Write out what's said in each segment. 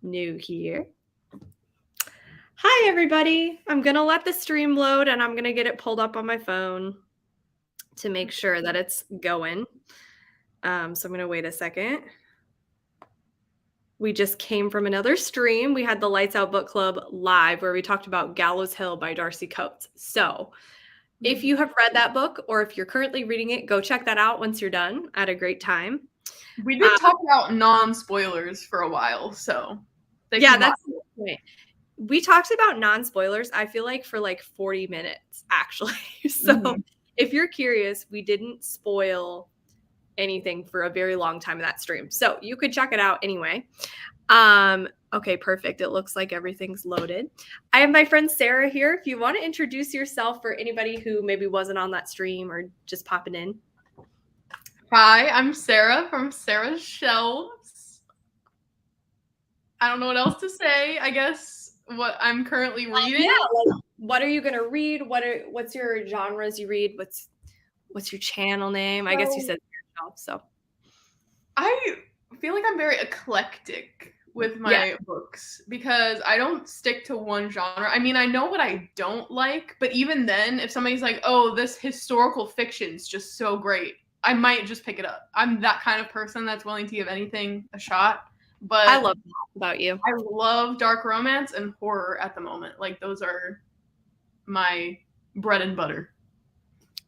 New here. Hi, everybody. I'm going to let the stream load and I'm going to get it pulled up on my phone to make sure that it's going. So I'm going to wait a second. We just came from another stream. We had the Lights Out Book Club live where we talked about Gallows Hill by Darcy Coates. So if you have read that book or if you're currently reading it, go check that out once you're done. I had a great time. We did talk about non-spoilers for a while, so yeah, that's the point. We talked about non-spoilers, I feel like, for like 40 minutes, actually. So if you're curious, we didn't spoil anything for a very long time in that stream. So you could check it out anyway. Okay, perfect. It looks like everything's loaded. I have my friend Sarah here. If you want to introduce yourself for anybody who maybe wasn't on that stream or just popping in. Hi, I'm Sarah from Sarah's Shelves. I don't know what else to say. I guess what I'm currently reading. Yeah, like, what are you gonna read? What's your genres you read? What's your channel name? I guess you said yourself, so. I feel like I'm very eclectic with my books because I don't stick to one genre. I mean, I know what I don't like, but even then, if somebody's like, oh, this historical fiction's just so great, I might just pick it up. I'm that kind of person that's willing to give anything a shot. But I love that about you. I love dark romance and horror at the moment. Like, those are my bread and butter.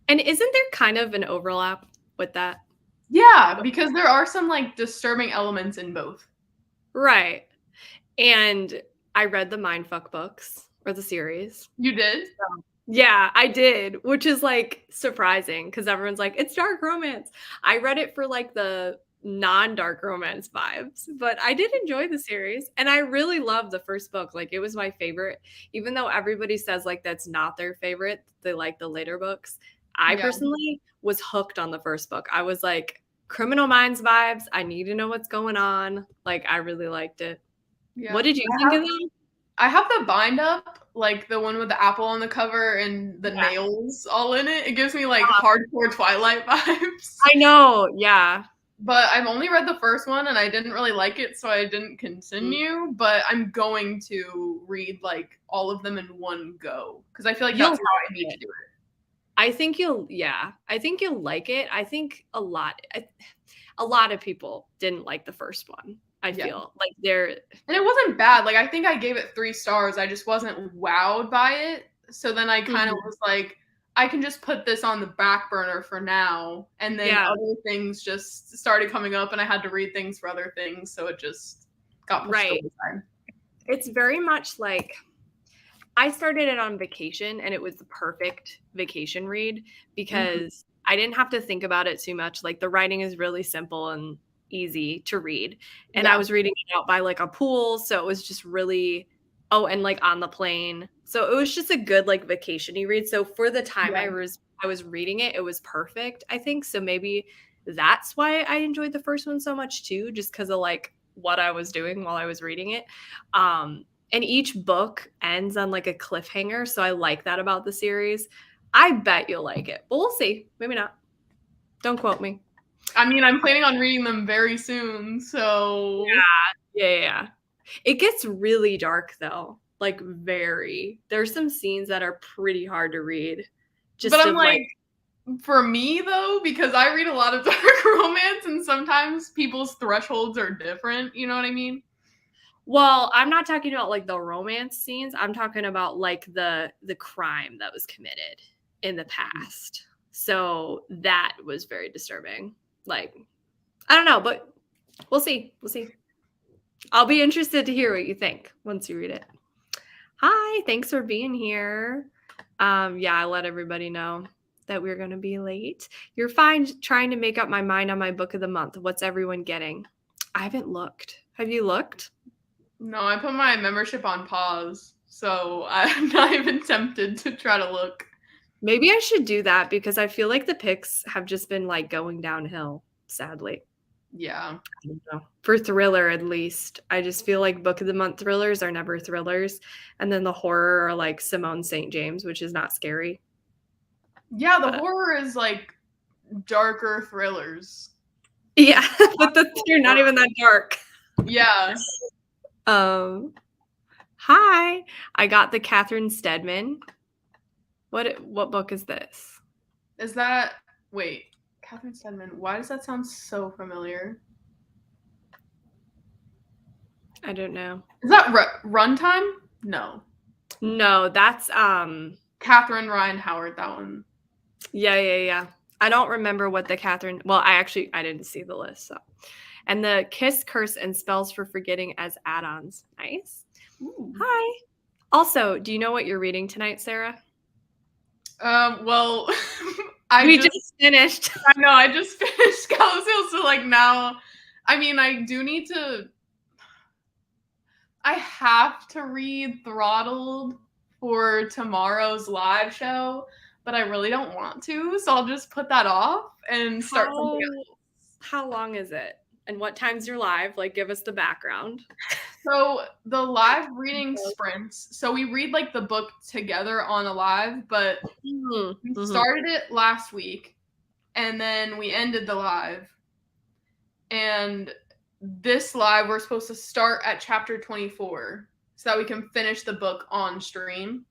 And isn't there kind of an overlap with that? Yeah, because there are some like disturbing elements in both. Right. And I read the Mindfuck books or the series. You did? Yeah, I did, which is like surprising because everyone's like, it's dark romance. I read it for like the non-dark romance vibes, but I did enjoy the series and I really loved the first book. Like, it was my favorite, even though everybody says like that's not their favorite. They like the later books. I personally was hooked on the first book. I was like, Criminal Minds vibes. I need to know what's going on. Like, I really liked it. Yeah. What did you think of them? I have the bind up, like the one with the apple on the cover and the nails all in it. It gives me like hardcore Twilight vibes. I know, yeah. But I've only read the first one and I didn't really like it, so I didn't continue. But I'm going to read like all of them in one go because I feel like that's how I need to do it. I think you'll like it. I think a lot of people didn't like the first one. I feel like and it wasn't bad. Like, I think I gave it 3 stars. I just wasn't wowed by it. So then I kind of was like, I can just put this on the back burner for now. And then other things just started coming up and I had to read things for other things. So it just got pushed over. It's very much like, I started it on vacation and it was the perfect vacation read because I didn't have to think about it too much. Like, the writing is really simple and easy to read. And I was reading it out by like a pool. So it was just really, and like on the plane. So it was just a good like vacation-y read. So for the time I was reading it, it was perfect, I think. So maybe that's why I enjoyed the first one so much too, just because of like what I was doing while I was reading it. And each book ends on like a cliffhanger. So I like that about the series. I bet you'll like it, but we'll see. Maybe not. Don't quote me. I mean, I'm planning on reading them very soon, so... Yeah. It gets really dark, though. Like, there's some scenes that are pretty hard to read. But I'm like, for me, though, because I read a lot of dark romance, and sometimes people's thresholds are different, you know what I mean? Well, I'm not talking about, like, the romance scenes. I'm talking about, like, the crime that was committed in the past. So that was very disturbing. Like, I don't know, but we'll see. I'll be interested to hear what you think once you read it. Hi, thanks for being here. I let everybody know that we're going to be late. You're fine trying to make up my mind on my book of the month. What's everyone getting? I haven't looked. Have you looked? No, I put my membership on pause, so I'm not even tempted to try to look. Maybe I should do that because I feel like the picks have just been like going downhill, sadly. Yeah. I don't know. For thriller, at least. I just feel like book of the month thrillers are never thrillers. And then the horror are like Simone St. James, which is not scary. Yeah, the horror is like darker thrillers. Yeah, but they're not even that dark. Yeah. Hi. I got the Catherine Stedman. What book is this? Is that wait, Catherine Stedman? Why does that sound so familiar? I don't know. Is that Runtime? No, No, that's Catherine Ryan Howard. That one. yeah. I don't remember what the Catherine. Well, I didn't see the list. So, and the Kiss, Curse, and Spells for Forgetting as add-ons. Nice. Ooh. Hi. Also, do you know what you're reading tonight, Sarah? Well, We just finished. I know, I just finished Gallows Hill, so like now, I mean, I do need to. I have to read Throttled for tomorrow's live show, but I really don't want to, so I'll just put that off and start something else. How long is it? And what time's your live? Like, give us the background. So the live reading sprints. So we read like the book together on a live, but we started it last week, and then we ended the live. And this live, we're supposed to start at chapter 24 so that we can finish the book on stream.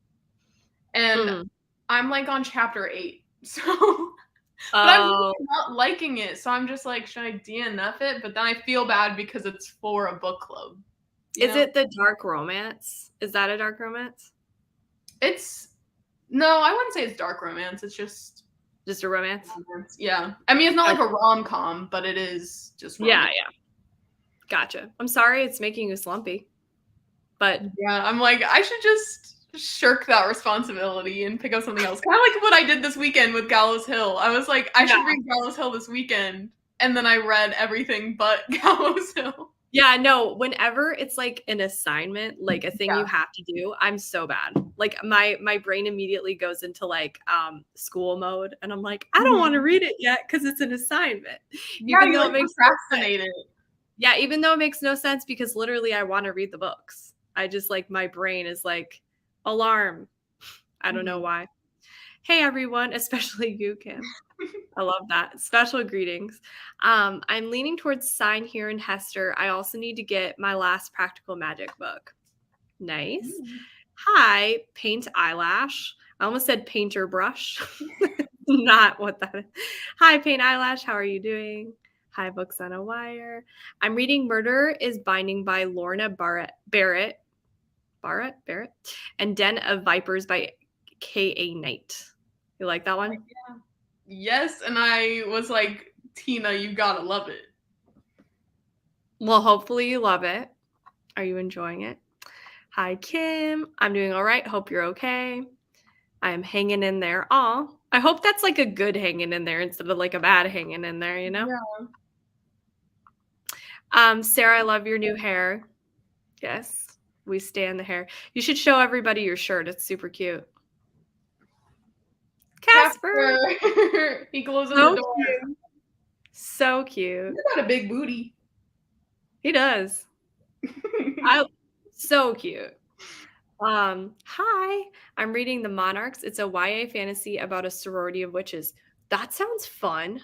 And I'm like on chapter 8. So, but I'm really not liking it. So I'm just like, should I DNF it? But then I feel bad because it's for a book club. Is it the dark romance? Is that a dark romance? No, I wouldn't say it's dark romance. It's just a romance. Yeah. I mean, it's not like a rom-com, but it is just romance. Yeah. Gotcha. I'm sorry it's making you slumpy. But yeah, I'm like, I should just shirk that responsibility and pick up something else. Kind of like what I did this weekend with Gallows Hill. I was like, I should read Gallows Hill this weekend. And then I read everything but Gallows Hill. Yeah, no, whenever it's like an assignment, like a thing you have to do, I'm so bad. Like my brain immediately goes into like school mode, and I'm like, I don't want to read it yet because it's an assignment. Yeah, even though it makes procrastinated. Yeah, even though it makes no sense because literally I want to read the books. I just like my brain is like alarm. I don't know why. Hey everyone, especially you, Kim. I love that. Special greetings. I'm leaning towards Sign Here and Hester. I also need to get my last Practical Magic book. Nice. Hi, Paint Eyelash. I almost said painter brush. Not what that is. Hi, Paint Eyelash. How are you doing? Hi, Books on a Wire. I'm reading Murder is Binding by Lorna Barrett, and Den of Vipers by K.A. Knight. You like that one? Yeah. Yes, and I was like, Tina, you gotta love it. Well, hopefully you love it. Are you enjoying it? Hi, Kim. I'm doing all right. Hope you're okay. I am hanging in there. Aw. I hope that's like a good hanging in there instead of like a bad hanging in there, you know? Yeah. Sarah, I love your new hair. Yes, we stand the hair. You should show everybody your shirt. It's super cute. Casper. He closes the door. Cute. So cute. He's got a big booty. He does. So cute. Hi, I'm reading The Monarchs. It's a YA fantasy about a sorority of witches. That sounds fun.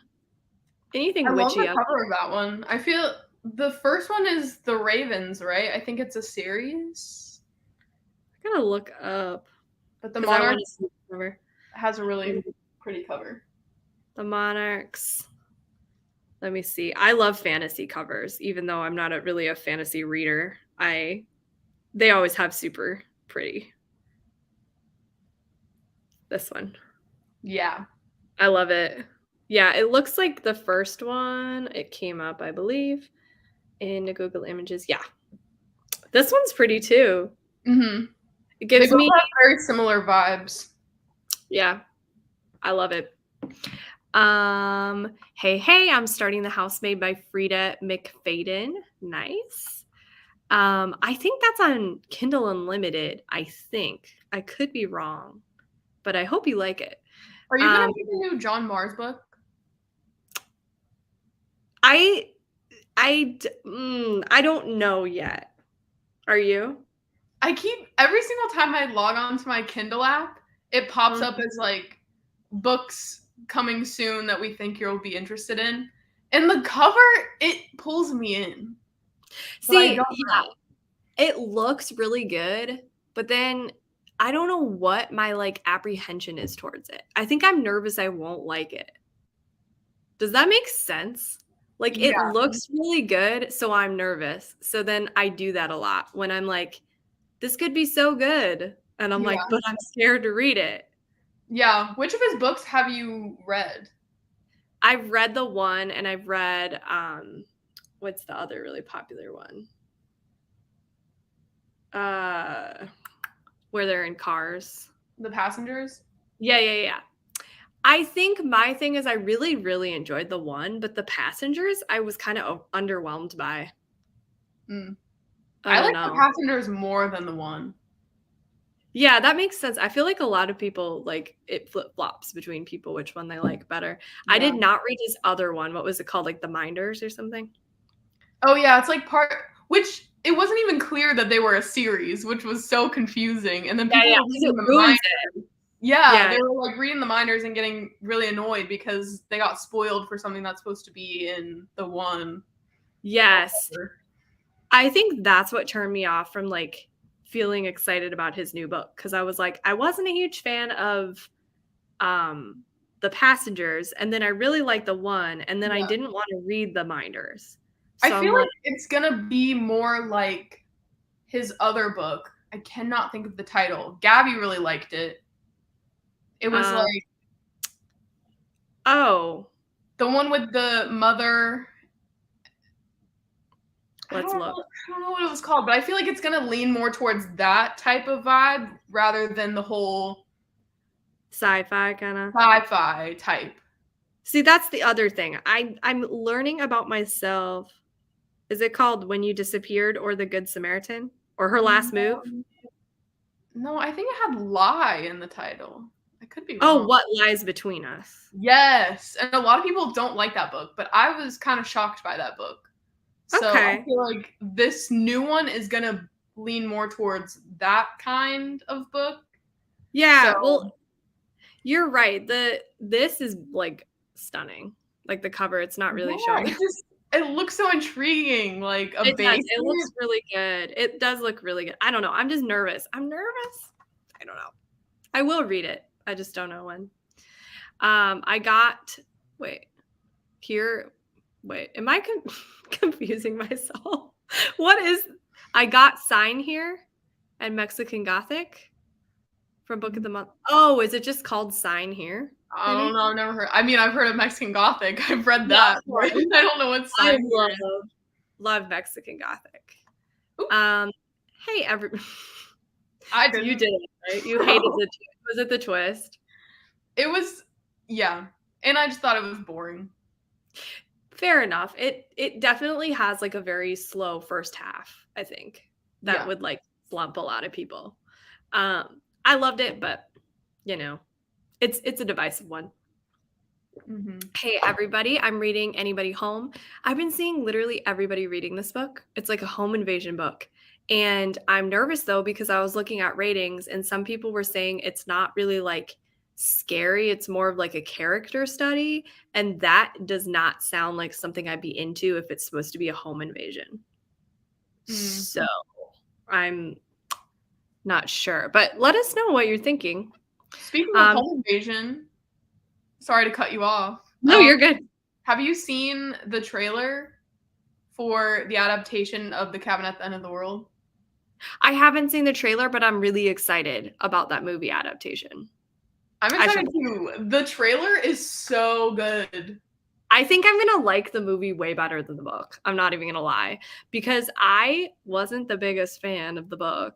Anything witchy. I love the cover of that one. I feel the first one is The Ravens, right? I think it's a series. I gotta look up. But The Monarchs has a really pretty cover. The Monarchs. Let me see. I love fantasy covers, even though I'm not really a fantasy reader. They always have super pretty. This one. Yeah. I love it. Yeah, it looks like the first one. It came up, I believe, in the Google Images. Yeah. This one's pretty too. It gives me very similar vibes. Yeah. I love it. Hey, I'm starting The Housemaid by Frida McFadden. Nice. I think that's on Kindle Unlimited, I think. I could be wrong, but I hope you like it. Are you going to read the new John Mars book? I don't know yet. Are you? I keep, every single time I log on to my Kindle app, it pops up as like books coming soon that we think you'll be interested in. And the cover, it pulls me in. See, yeah. It looks really good, but then I don't know what my, like, apprehension is towards it. I think I'm nervous I won't like it. Does that make sense? Like, it Yeah, looks really good, so I'm nervous. So then I do that a lot when I'm like, "This could be so good," and I'm like, yeah, "But I'm scared to read it." yeah. Which of his books have you read? I've read the one and I've read, what's the other really popular one? Uh, where they're in cars. The Passengers? Yeah, yeah, yeah. I think my thing is I really, really enjoyed the one, but the passengers I was kind of underwhelmed by. Mm. I I don't like The know. Passengers more than the one. Yeah, that makes sense. I feel like a lot of people like it flip flops between people which one they like better. I Yeah. did not read his other one. What was it called? Like The Minders or something? Oh yeah, it's like which it wasn't even clear that they were a series, which was so confusing. And then Yeah, people yeah, were because reading it the ruins it. Minders. Yeah, Yeah. they were like reading the Minders and getting really annoyed because they got spoiled for something that's supposed to be in the one. Yes. I think that's what turned me off from like feeling excited about his new book because I was like, I wasn't a huge fan of The Passengers, and then I really liked the one, and then I Yeah. didn't want to read The Minders. I So I'm feel like, like it's gonna be more like his other book. I cannot think of the title. Gabby really liked it. It was um, like oh, the one with the mother. I let's don't look. know. I don't know what it was called, but I feel like it's gonna lean more towards that type of vibe rather than the whole Sci-fi kind of. sci-fi type. See, that's the other thing. I'm learning about myself. Is it called When You Disappeared or The Good Samaritan or Her Last Move? No, no, I think it had "lie" in the title. I could be Oh, wrong. What Lies Between Us. Yes, and a lot of people don't like that book, but I was kind of shocked by that book. So I Okay. feel like this new one is gonna lean more towards that kind of book. So Yeah, well, you're right. This is like stunning. Like the cover, it's not really yeah, showing. it looks so intriguing, like a It does. It looks basement. really good. It does look really good. I don't know. I'm just nervous. I'm nervous. I don't know. I will read it. I just don't know when. I got wait here. Wait, am I confusing myself? What is? I got Sign Here and Mexican Gothic from Book of the Month. Oh, is it just called Sign Here? I don't Maybe. know. I've never heard. I mean, I've heard of Mexican Gothic. I've read Yeah, that, of but course. I don't know what I sign here is. love Mexican Gothic. Ooh, Um, hey, I you didn't. did it, right? You hated the was it the twist? It was, yeah, and I just thought it was boring. Fair enough. It definitely has like a very slow first half, I think. That Yeah. would like slump a lot of people. I loved it, but you know, it's a divisive one. Hmm. Hey everybody, I'm reading Anybody Home. I've been seeing literally everybody reading this book. It's like a home invasion book. And I'm nervous though because I was looking at ratings and some people were saying it's not really like scary, it's more of like a character study, and that does not sound like something I'd be into if it's supposed to be a home invasion. Mm. So, I'm not sure, but let us know what you're thinking. Speaking of Um home invasion, sorry to cut you off. no, you're good. Have you seen the trailer for the adaptation of The Cabin at the End of the World? I haven't seen the trailer, but I'm really excited about that movie adaptation. I'm I should. excited too. The trailer is so good. I think I'm gonna like the movie way better than the book. I'm not even gonna lie, because I wasn't the biggest fan of the book.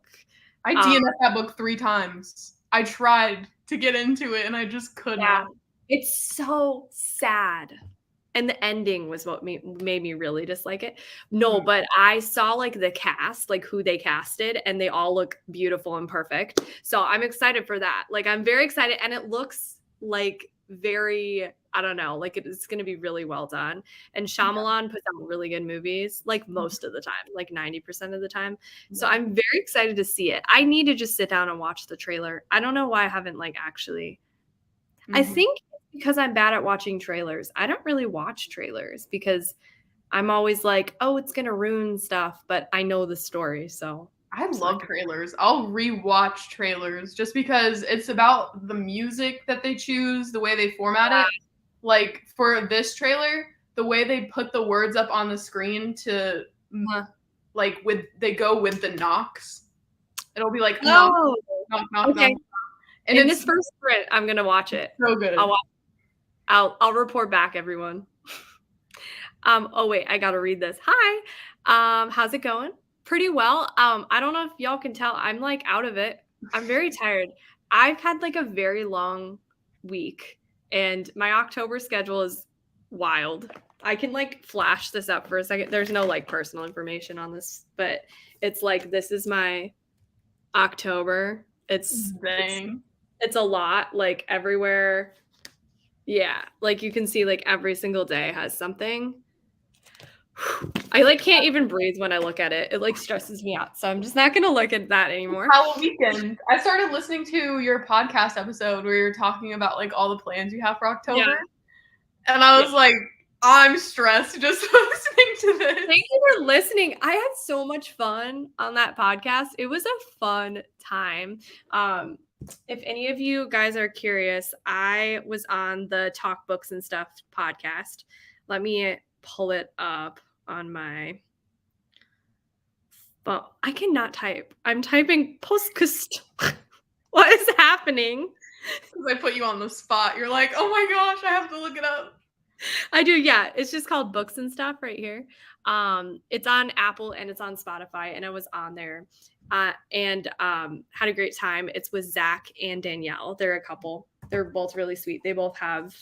I Um, DNF'd that book 3 times. I tried to get into it and I just could yeah, not. it's so sad. And the ending was what made me really dislike it. No, Mm. but I saw like the cast, like who they casted, and they all look beautiful and perfect. So I'm excited for that. Like I'm very excited, and it looks like very, I don't know, like it's going to be really well done. And Yeah. Shyamalan puts out really good movies, like most of the time, like 90% of the time. So Yeah. I'm very excited to see it. I need to just sit down and watch the trailer. I don't know why I haven't like actually. I Mhm. think because I'm bad at watching trailers. I don't really watch trailers because I'm always like, oh, it's gonna ruin stuff, but I know the story, so I it's not love gonna. trailers. I'll rewatch trailers just because it's about the music that they choose, the way they format it. Like for this trailer, the way they put the words up on the screen to Uh, like with they go with the knocks. It'll be like knock, oh, knock, knock, knock, okay. and In it's this first sprint, I'm gonna watch it. so good. I'll watch. I'll report back, everyone. Oh wait, I gotta read this. Hi. How's it going? Pretty well. I don't know if y'all can tell. I'm like out of it. I'm very tired. I've had like a very long week and my October schedule is wild. I can like flash this up for a second. There's no like personal information on this, but it's like this is my October. Dang. It's a lot, like everywhere. Yeah, like you can see like every single day has something. I like can't even breathe when I look at it. It like stresses me out. So I'm just not gonna look at that anymore. Halloween weekend. I started listening to your podcast episode where you're talking about like all the plans you have for October. Yeah. And I was like, I'm stressed just listening to this. Thank you for listening. I had so much fun on that podcast. It was a fun time. If any of you guys are curious, I was on the Talk Books and Stuff podcast. Let me pull it up on my phone. I cannot type. I'm typing podcast. What is happening? Because I put you on the spot. You're like, oh my gosh, I have to look it up. I do, yeah. It's just called Books and Stuff right here. It's on Apple and it's on Spotify, and I was on there and had a great time. It's with Zach and Danielle. They're a couple. They're both really sweet. They both have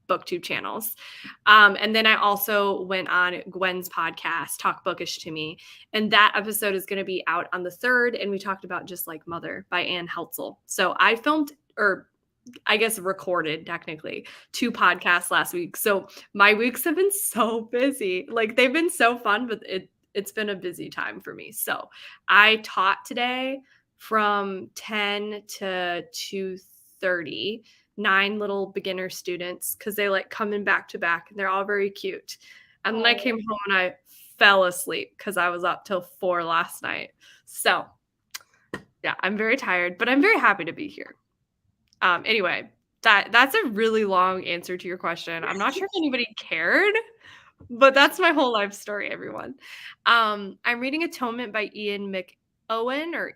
booktube channels. And then I also went on Gwen's podcast, Talk Bookish to Me. And that episode is going to be out on the 3rd. And we talked about Just Like Mother by Ann Heltzel. So I filmed, or I guess recorded technically 2 podcasts last week. So my weeks have been so busy. Like they've been so fun, but it's been a busy time for me. So I taught today from 10 to 2:30, 9 little beginner students because they like come in back to back and they're all very cute. And then I came home and I fell asleep because I was up till 4 last night. So yeah, I'm very tired, but I'm very happy to be here. Anyway, that's a really long answer to your question. I'm not sure if anybody cared, but that's my whole life story, everyone. I'm reading Atonement by Ian McOwen or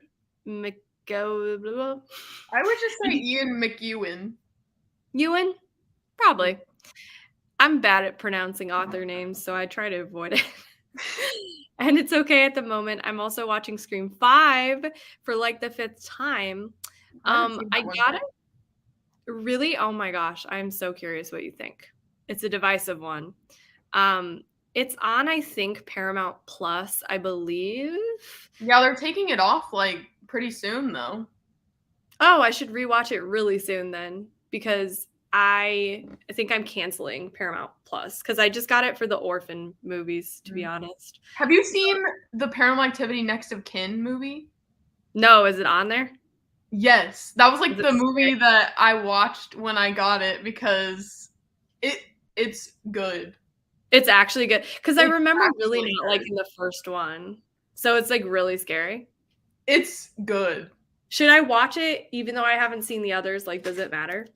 McGo. I would just say Ian McEwan. Ewan? Probably. I'm bad at pronouncing author names, so I try to avoid it. And it's okay at the moment. I'm also watching Scream 5 for like the 5th time. I got it. Really? Oh my gosh. I'm so curious what you think. It's a divisive one. It's on, I think, Paramount Plus, I believe. Yeah, they're taking it off like pretty soon though. Oh, I should rewatch it really soon then because I think I'm canceling Paramount Plus because I just got it for the Orphan movies, to be honest. Have you seen the Paranormal Activity Next of Kin movie? No, is it on there? Yes, that was like the movie that I watched when I got it because it's good. It's actually good because I remember really not liking the first one. So it's like really scary. It's good. Should I watch it even though I haven't seen the others? Like, does it matter?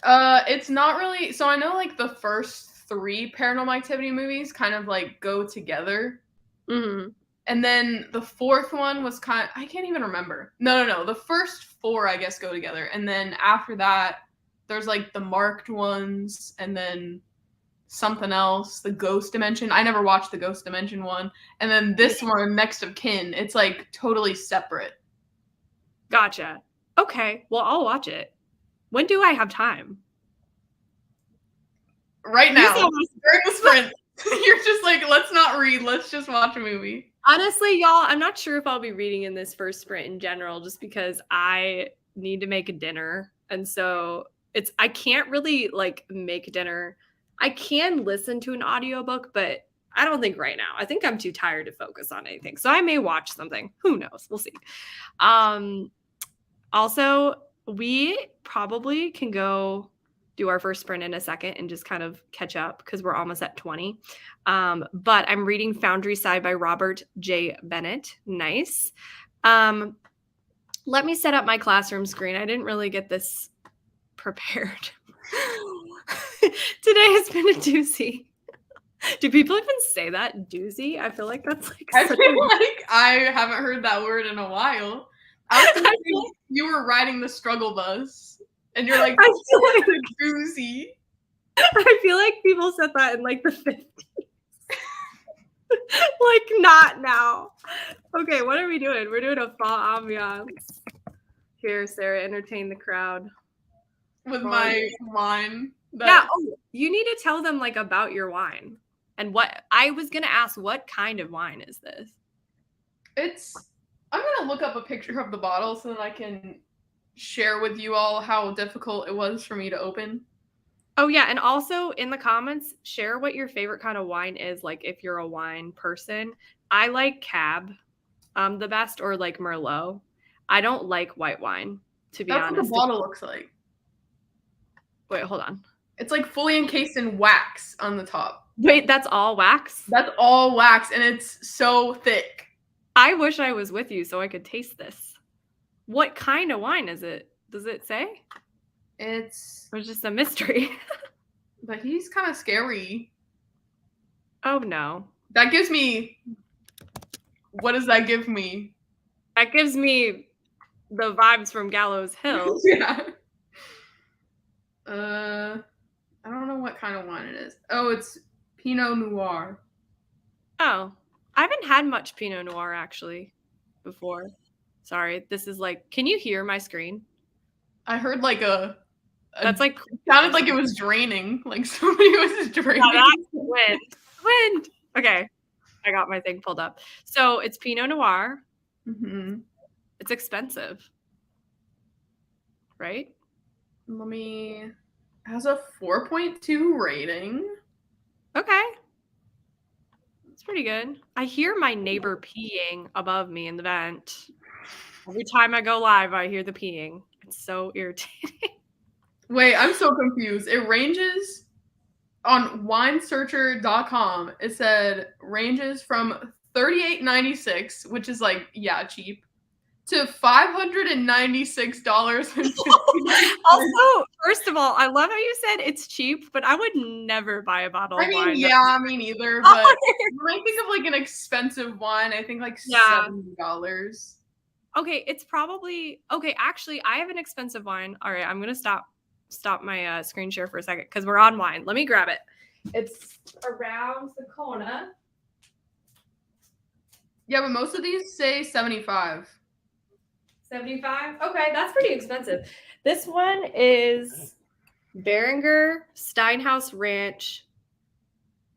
It's not really. So I know like the first 3 Paranormal Activity movies kind of like go together. Mm-hmm. And then the 4th one was I can't even remember. No. The first 4, I guess, go together. And then after that, there's like the marked ones and then something else, the Ghost Dimension. I never watched the Ghost Dimension one. And then this one, Next of Kin, it's like totally separate. Gotcha. Okay. Well, I'll watch it. When do I have time? Right now. During the sprint. You're just like, let's not read. Let's just watch a movie. Honestly, y'all, I'm not sure if I'll be reading in this first sprint in general, just because I need to make a dinner. And so I can't really like make dinner. I can listen to an audiobook, but I don't think right now. I think I'm too tired to focus on anything. So I may watch something. Who knows? We'll see. Also, we probably can go do our first sprint in a second and just kind of catch up because we're almost at 20. But I'm reading Foundry Side by Robert J. Bennett. Nice. Let me set up my classroom screen. I didn't really get this prepared. Today has been a doozy. Do people even say that, doozy? I feel like that's like I feel like I haven't heard that word in a while. I was thinking you were riding the struggle bus, and you're like, I feel like doozy. I feel like people said that in like the 50s. Like not now. Okay, what are we doing? We're doing a fall ambiance. Here, Sarah, entertain the crowd. With my wine. Yeah, you need to tell them like about your wine. And what I was gonna ask, what kind of wine is this? I'm gonna look up a picture of the bottle so that I can share with you all how difficult it was for me to open. Oh yeah, and also in the comments, share what your favorite kind of wine is, like if you're a wine person. I like Cab the best, or like Merlot. I don't like white wine, to be honest. That's what the bottle looks like. Wait, hold on. It's like fully encased in wax on the top. Wait, that's all wax? That's all wax, and it's so thick. I wish I was with you so I could taste this. What kind of wine is it? Does it say? It's just a mystery. But he's kind of scary. Oh no. That gives me... What does that give me? That gives me the vibes from Gallows Hill. Yeah. I don't know what kind of wine it is. Oh, it's Pinot Noir. Oh, I haven't had much Pinot Noir actually before. Sorry, this is like, can you hear my screen? I heard like that's like, it sounded like it was draining, like somebody was draining. Yeah, that's wind. Okay, I got my thing pulled up. So it's Pinot Noir. Mm-hmm. It's expensive, right? It has a 4.2 rating. Okay. It's pretty good. I hear my neighbor peeing above me in the vent. Every time I go live, I hear the peeing. It's so irritating. Wait, I'm so confused. It ranges on winesearcher.com. It said ranges from $38.96, which is like, yeah, cheap, to $596. Also, first of all, I love how you said it's cheap, but I would never buy a bottle of wine. Yeah, me neither. But when I think of like an expensive wine, I think like $70. Okay, it's probably okay. Actually, I have an expensive wine. All right, I'm gonna stop my screen share for a second because we're on wine. Let me grab it. It's around the corner. Yeah, but most of these say 75. 75? Okay, that's pretty expensive. This one is Beringer Steinhaus Ranch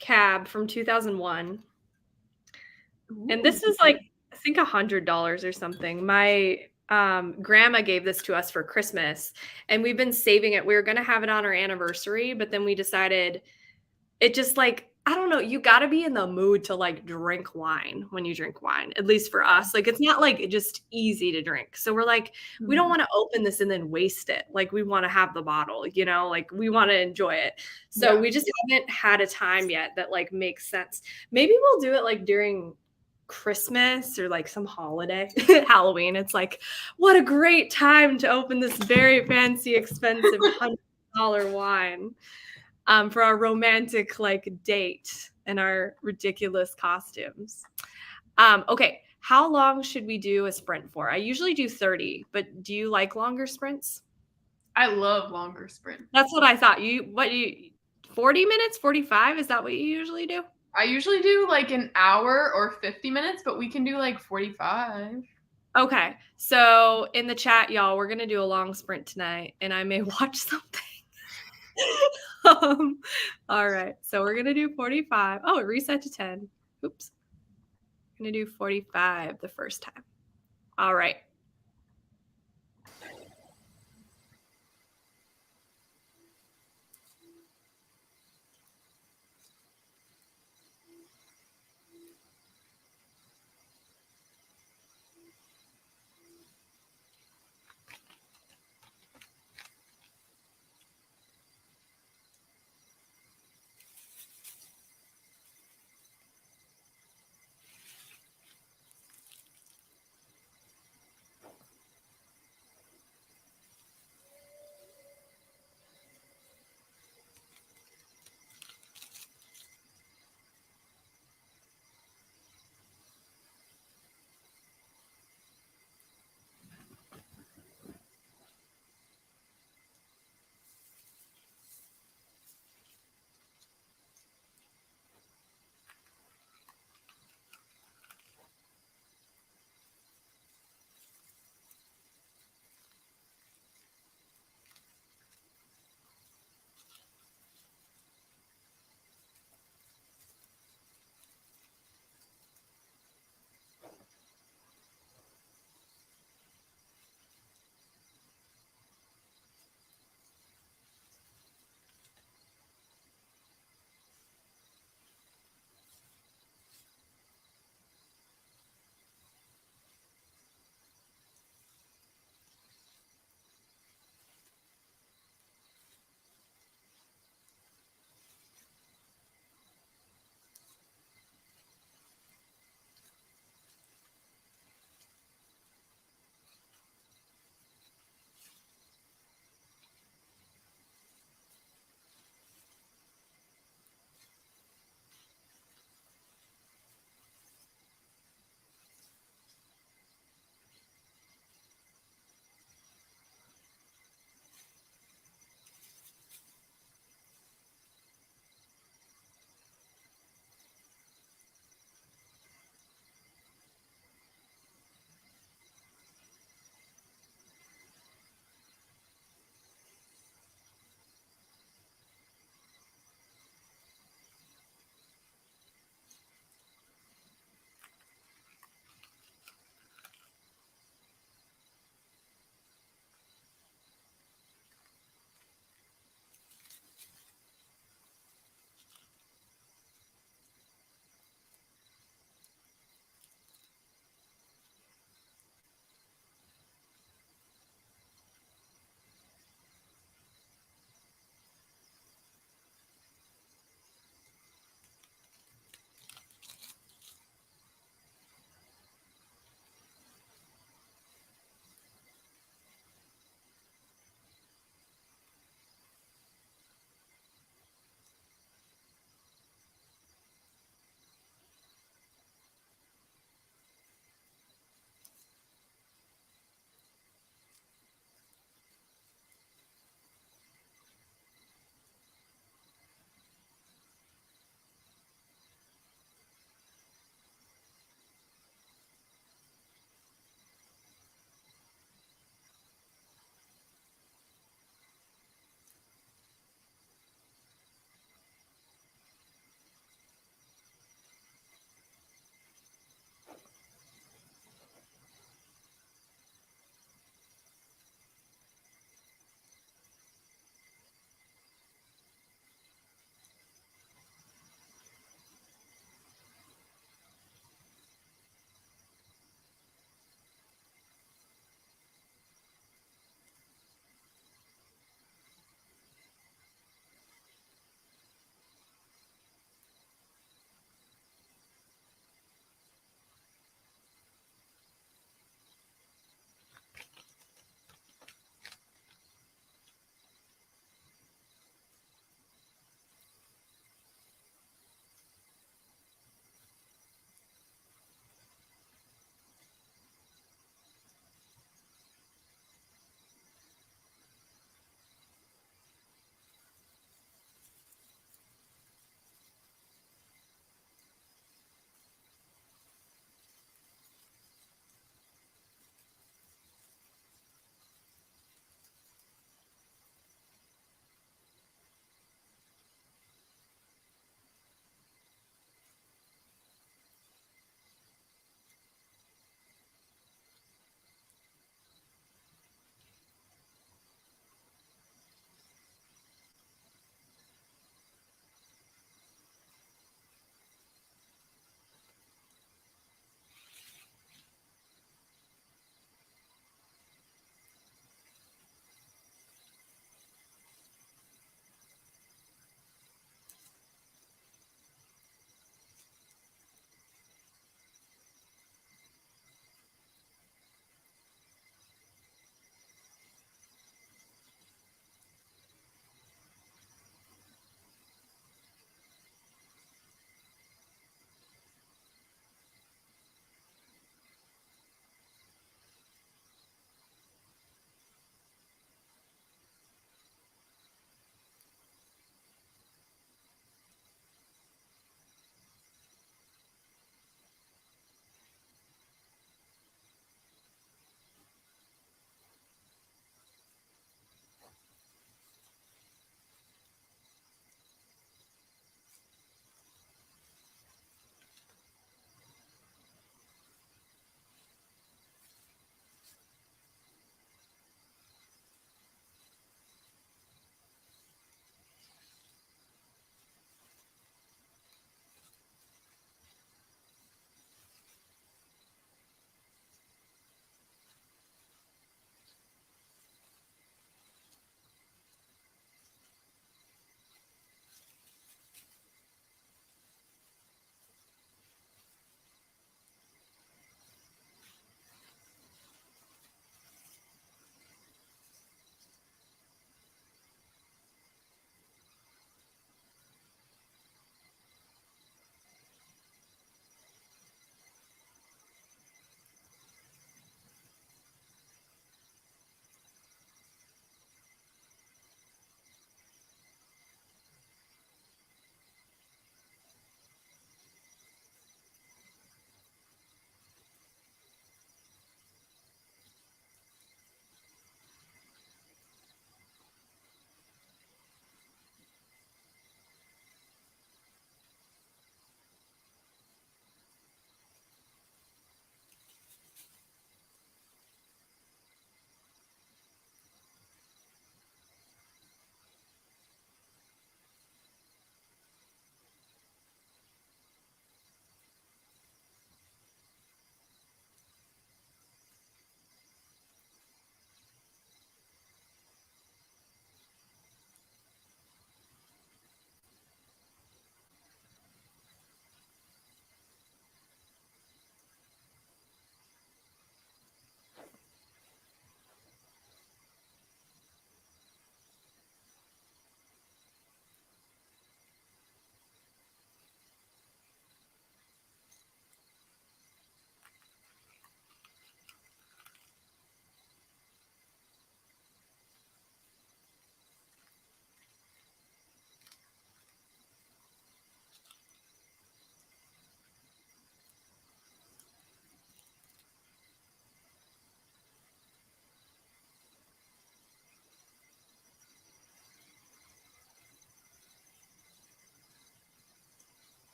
Cab from 2001. Ooh. And this is like, I think $100 or something. My grandma gave this to us for Christmas, and we've been saving it. We were going to have it on our anniversary, but then we decided it just like, I don't know, you got to be in the mood to like drink wine when you drink wine, at least for us. Like, it's not like just easy to drink. So we're like, we don't want to open this and then waste it. Like, we want to have the bottle, you know, like we want to enjoy it. So we just haven't had a time yet that like makes sense. Maybe we'll do it like during Christmas or like some holiday. Halloween. It's like, what a great time to open this very fancy, expensive $100 wine. For our romantic like date and our ridiculous costumes. Okay, how long should we do a sprint for? I usually do 30, but do you like longer sprints? I love longer sprints. That's what I thought. 40 minutes, 45? Is that what you usually do? I usually do like an hour or 50 minutes, but we can do like 45. Okay, so in the chat, y'all, we're gonna do a long sprint tonight, and I may watch something. All right, so we're gonna do 45. Oh, it reset to 10. Oops. I'm gonna do 45 the first time. All right.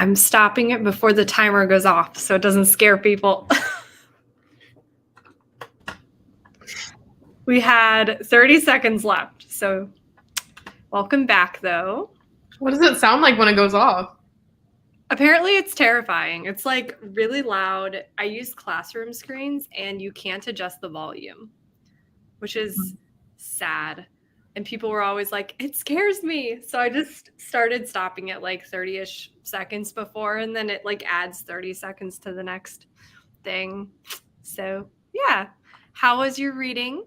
I'm stopping it before the timer goes off so it doesn't scare people. We had 30 seconds left, so welcome back, though. What does it sound like when it goes off? Apparently, it's terrifying. It's like really loud. I use classroom screens, and you can't adjust the volume, which is sad. And people were always like, it scares me. So I just started stopping it like 30-ish seconds before, and then it like adds 30 seconds to the next thing. So yeah. How was your reading?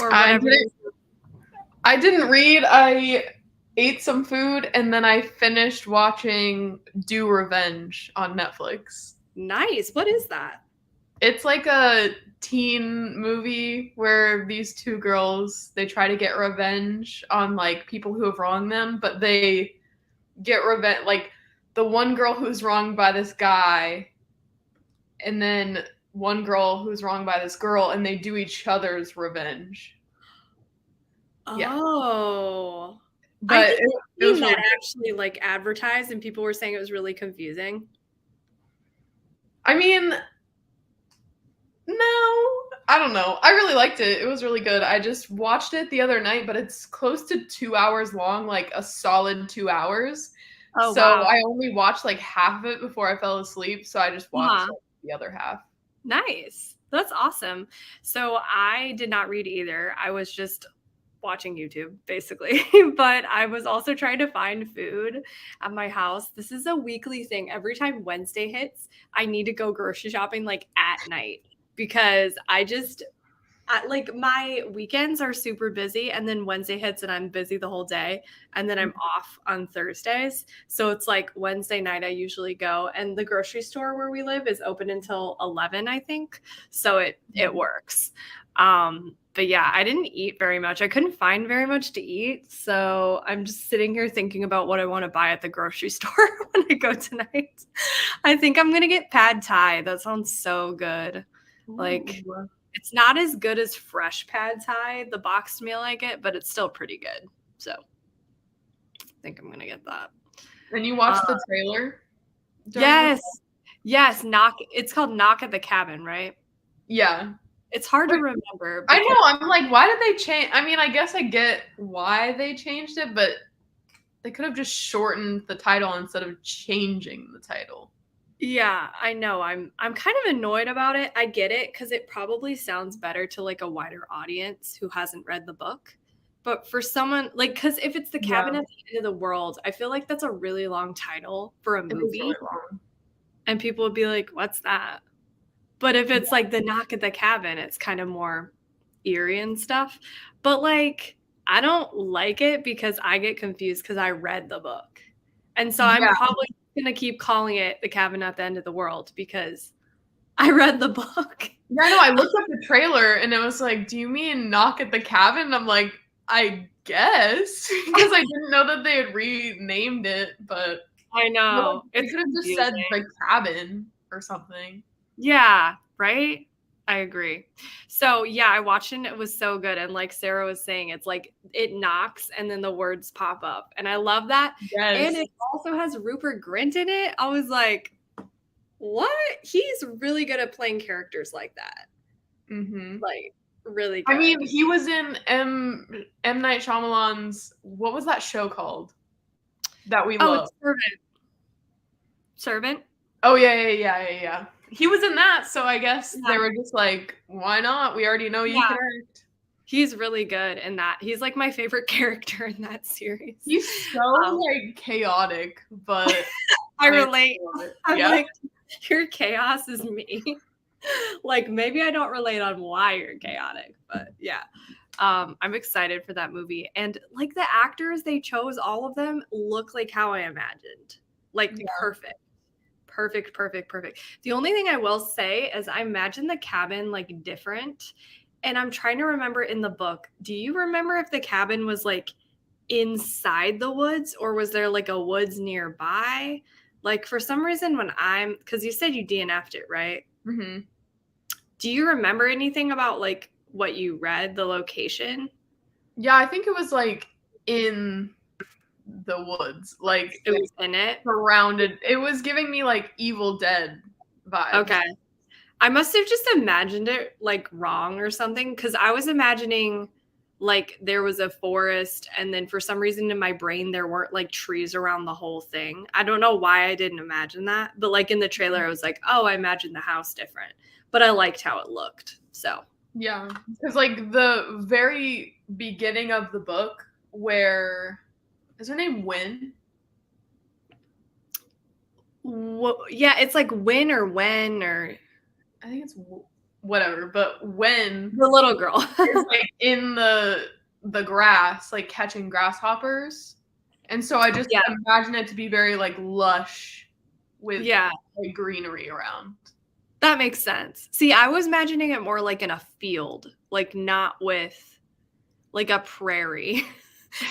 Or whatever. I didn't read. I ate some food and then I finished watching Do Revenge on Netflix. Nice. What is that? It's like a teen movie where these two girls, they try to get revenge on like people who have wronged them, but they get revenge, like the one girl who's wronged by this guy and then one girl who's wronged by this girl, and they do each other's revenge. Oh. But I think it was that actually like advertised and people were saying it was really confusing. I mean, no, I don't know. I really liked it. It was really good. I just watched it the other night, but it's close to 2 hours long, like a solid 2 hours. Oh, so wow. I only watched like half of it before I fell asleep. So I just watched the other half. Nice. That's awesome. So I did not read either. I was just watching YouTube basically, but I was also trying to find food at my house. This is a weekly thing. Every time Wednesday hits, I need to go grocery shopping like at night because like my weekends are super busy and then Wednesday hits and I'm busy the whole day and then I'm off on Thursdays. So it's like Wednesday night I usually go, and the grocery store where we live is open until 11, I think. So it works. But yeah, I didn't eat very much. I couldn't find very much to eat. So I'm just sitting here thinking about what I want to buy at the grocery store when I go tonight. I think I'm going to get pad thai. That sounds so good. Like, it's not as good as fresh pad thai, the boxed meal I get, but it's still pretty good. So I think I'm going to get that. And you watched the trailer? Yes. Yes. It's called Knock at the Cabin, right? Yeah. It's hard to remember. I know. I'm like, why did they change? I mean, I guess I get why they changed it, but they could have just shortened the title instead of changing the title. Yeah, I know. I'm kind of annoyed about it. I get it because it probably sounds better to like a wider audience who hasn't read the book. But for someone like, because if it's the cabin at the end of the world, I feel like that's a really long title for a movie. Really long. And people would be like, what's that? But if it's like the Knock at the Cabin, it's kind of more eerie and stuff. But like, I don't like it because I get confused because I read the book. And so I'm probably going to keep calling it The Cabin at the End of the World because I read the book. Yeah, no, I looked up the trailer and it was like, do you mean Knock at the Cabin? I'm like, I guess. Because I didn't know that they had renamed it, but I know. It could have just said The Cabin or something. Yeah, right? I agree. So yeah, I watched it and it was so good. And like Sarah was saying, it's like it knocks and then the words pop up. And I love that. Yes. And it also has Rupert Grint in it. I was like, what? He's really good at playing characters like that. Mm-hmm. Like really good. I mean, he was in M. Night Shyamalan's, what was that show called? That we love. Servant? Oh yeah. He was in that, so I guess they were just like, why not? We already know you can act. He's really good in that. He's like my favorite character in that series. He's so like chaotic, but I relate. I'm like, your chaos is me. Like maybe I don't relate on why you're chaotic, but yeah. I'm excited for that movie. And like the actors they chose, all of them look like how I imagined. Like perfect. The only thing I will say is I imagine the cabin like different. And I'm trying to remember in the book, do you remember if the cabin was like inside the woods or was there like a woods nearby? Like for some reason because you said you DNF'd it, right? Mm-hmm. Do you remember anything about like what you read, the location? Yeah, I think it was like in the woods. Like It was in it? surrounded. It was giving me like Evil Dead vibes. Okay. I must have just imagined it like wrong or something because I was imagining like there was a forest and then for some reason in my brain there weren't like trees around the whole thing. I don't know why I didn't imagine that, but like in the trailer I was like, "Oh, I imagined the house different." But I liked how it looked. So, Yeah, because like the very beginning of the book, where is her name Win? yeah, it's like when or when or I think it's whatever, but Win the little girl. is like in the grass, like catching grasshoppers, and so I just Yeah. imagine it to be very like lush with Yeah. like greenery around. That makes sense. See, I was imagining it more like in a field, like not with like a prairie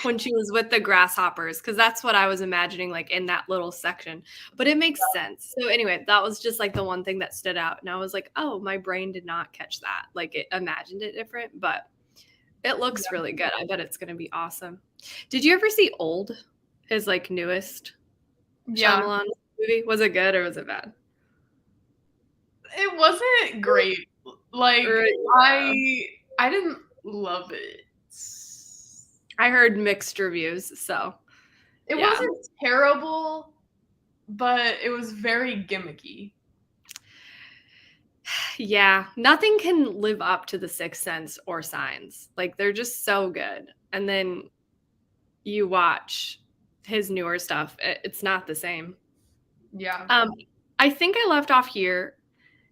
when she was with the grasshoppers, because that's what I was imagining, like in that little section. But it makes sense. So anyway, that was just like the one thing that stood out. And I was like, oh, my brain did not catch that. Like it imagined it different, but it looks really good. I bet it's gonna be awesome. Did you ever see Old, his like newest Yeah, Shyamalan movie? Was it good or was it bad? it wasn't great. Like Or, I didn't love it. I heard mixed reviews, so It yeah. wasn't terrible, but it was very gimmicky. Yeah, nothing can live up to The Sixth Sense or Signs. Like they're just so good. And then you watch his newer stuff, it's not the same. Yeah. I think I left off here.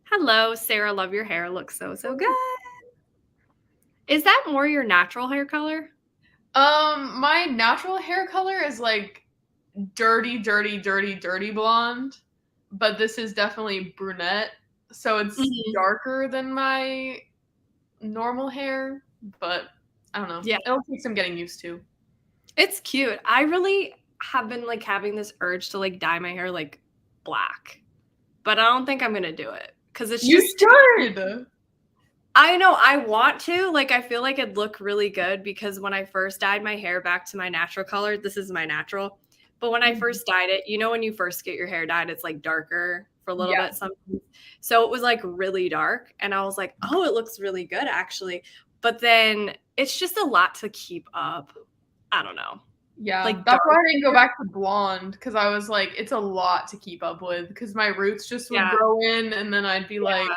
Hello, Sarah, love your hair. Looks so good. Is that more your natural hair color? My natural hair color is like dirty blonde, but this is definitely brunette, so it's darker than my normal hair, but I don't know. Yeah. It'll take some getting used to. It's cute. I really have been like having this urge to like dye my hair like black, but I don't think I'm gonna do it because it's You just. should. I know I want to. Like I feel like it'd look really good because when I first dyed my hair back to my natural color, this is my natural. But when I first dyed it, you know when you first get your hair dyed, it's like darker for a little bit sometimes. So it was like really dark and I was like, "Oh, it looks really good actually." But then it's just a lot to keep up. I don't know. Yeah, Like that's why I didn't go back to blonde because I was like, it's a lot to keep up with because my roots just would grow in and then I'd be like,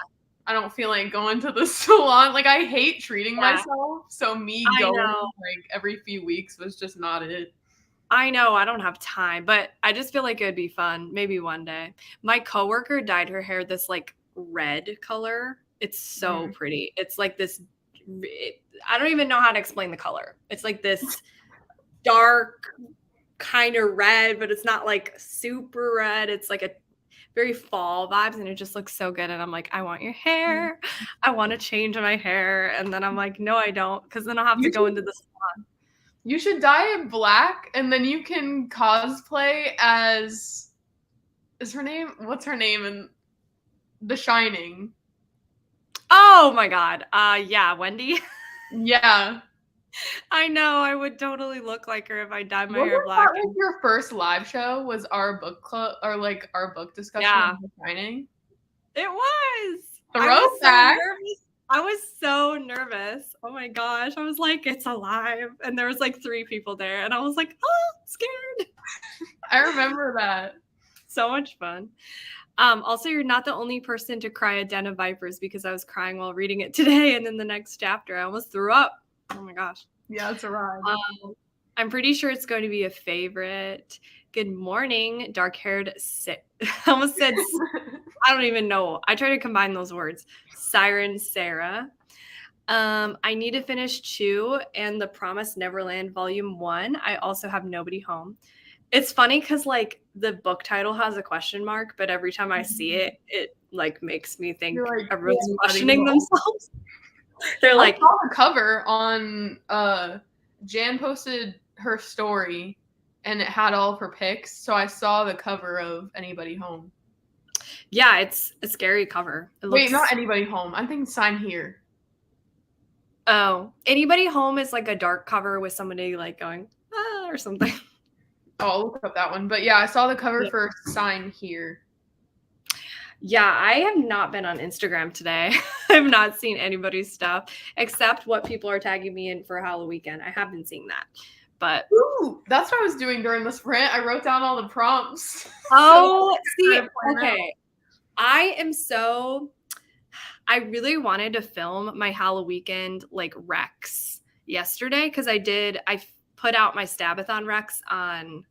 I don't feel like going to the salon. Like I hate treating myself, so me going like every few weeks was just not it. I know I don't have time, but I just feel like it would be fun. Maybe one day. My coworker dyed her hair this like red color. It's so pretty. It's like this. I don't even know how to explain the color. It's like this dark kind of red, but it's not like super red. It's like a very fall vibes and it just looks so good. And I'm like, I want your hair. I want to change my hair. And then I'm like, no, I don't. Because then I'll have to go into the salon. You should dye it black and then you can cosplay as what's her name in The Shining? Oh my god. Yeah, Wendy. Yeah. I know. I would totally look like her if I dyed my hair black. That, like, your first live show was our book club or like our book discussion on The Shining? It was. Throwback. I was so nervous. Oh my gosh. I was like, it's alive. And there was like 3 people there. And I was like, oh, scared. I remember that. So much fun. Also, you're not the only person to cry a Den of Vipers because I was crying while reading it today. And then the next chapter, I almost threw up. Oh my gosh. Yeah, it's a ride. I'm pretty sure it's going to be a favorite. Good morning, dark-haired I almost said, I don't even know. I try to combine those words. Siren Sarah. I need to finish 2 and The Promised Neverland Volume 1. I also have Nobody Home. It's funny because like the book title has a question mark, but every time I see it, it like makes me think like, everyone's questioning themselves. They're like, I saw the cover on Jan posted her story and it had all of her pics. So I saw the cover of Anybody Home. Yeah, it's a scary cover. Wait, not Anybody Home. I'm thinking Sign Here. Oh, Anybody Home is like a dark cover with somebody like going, ah, or something. I'll look up that one. But yeah, I saw the cover Yeah. for Sign Here. Yeah, I have not been on Instagram today. I've not seen anybody's stuff except what people are tagging me in for Halloween weekend. I have been seeing that. But Ooh, that's what I was doing during the sprint. I wrote down all the prompts. oh, see, Trying to plan out. okay. I really wanted to film my Halloween weekend like Rex yesterday because I put out my Stabathon Rex on,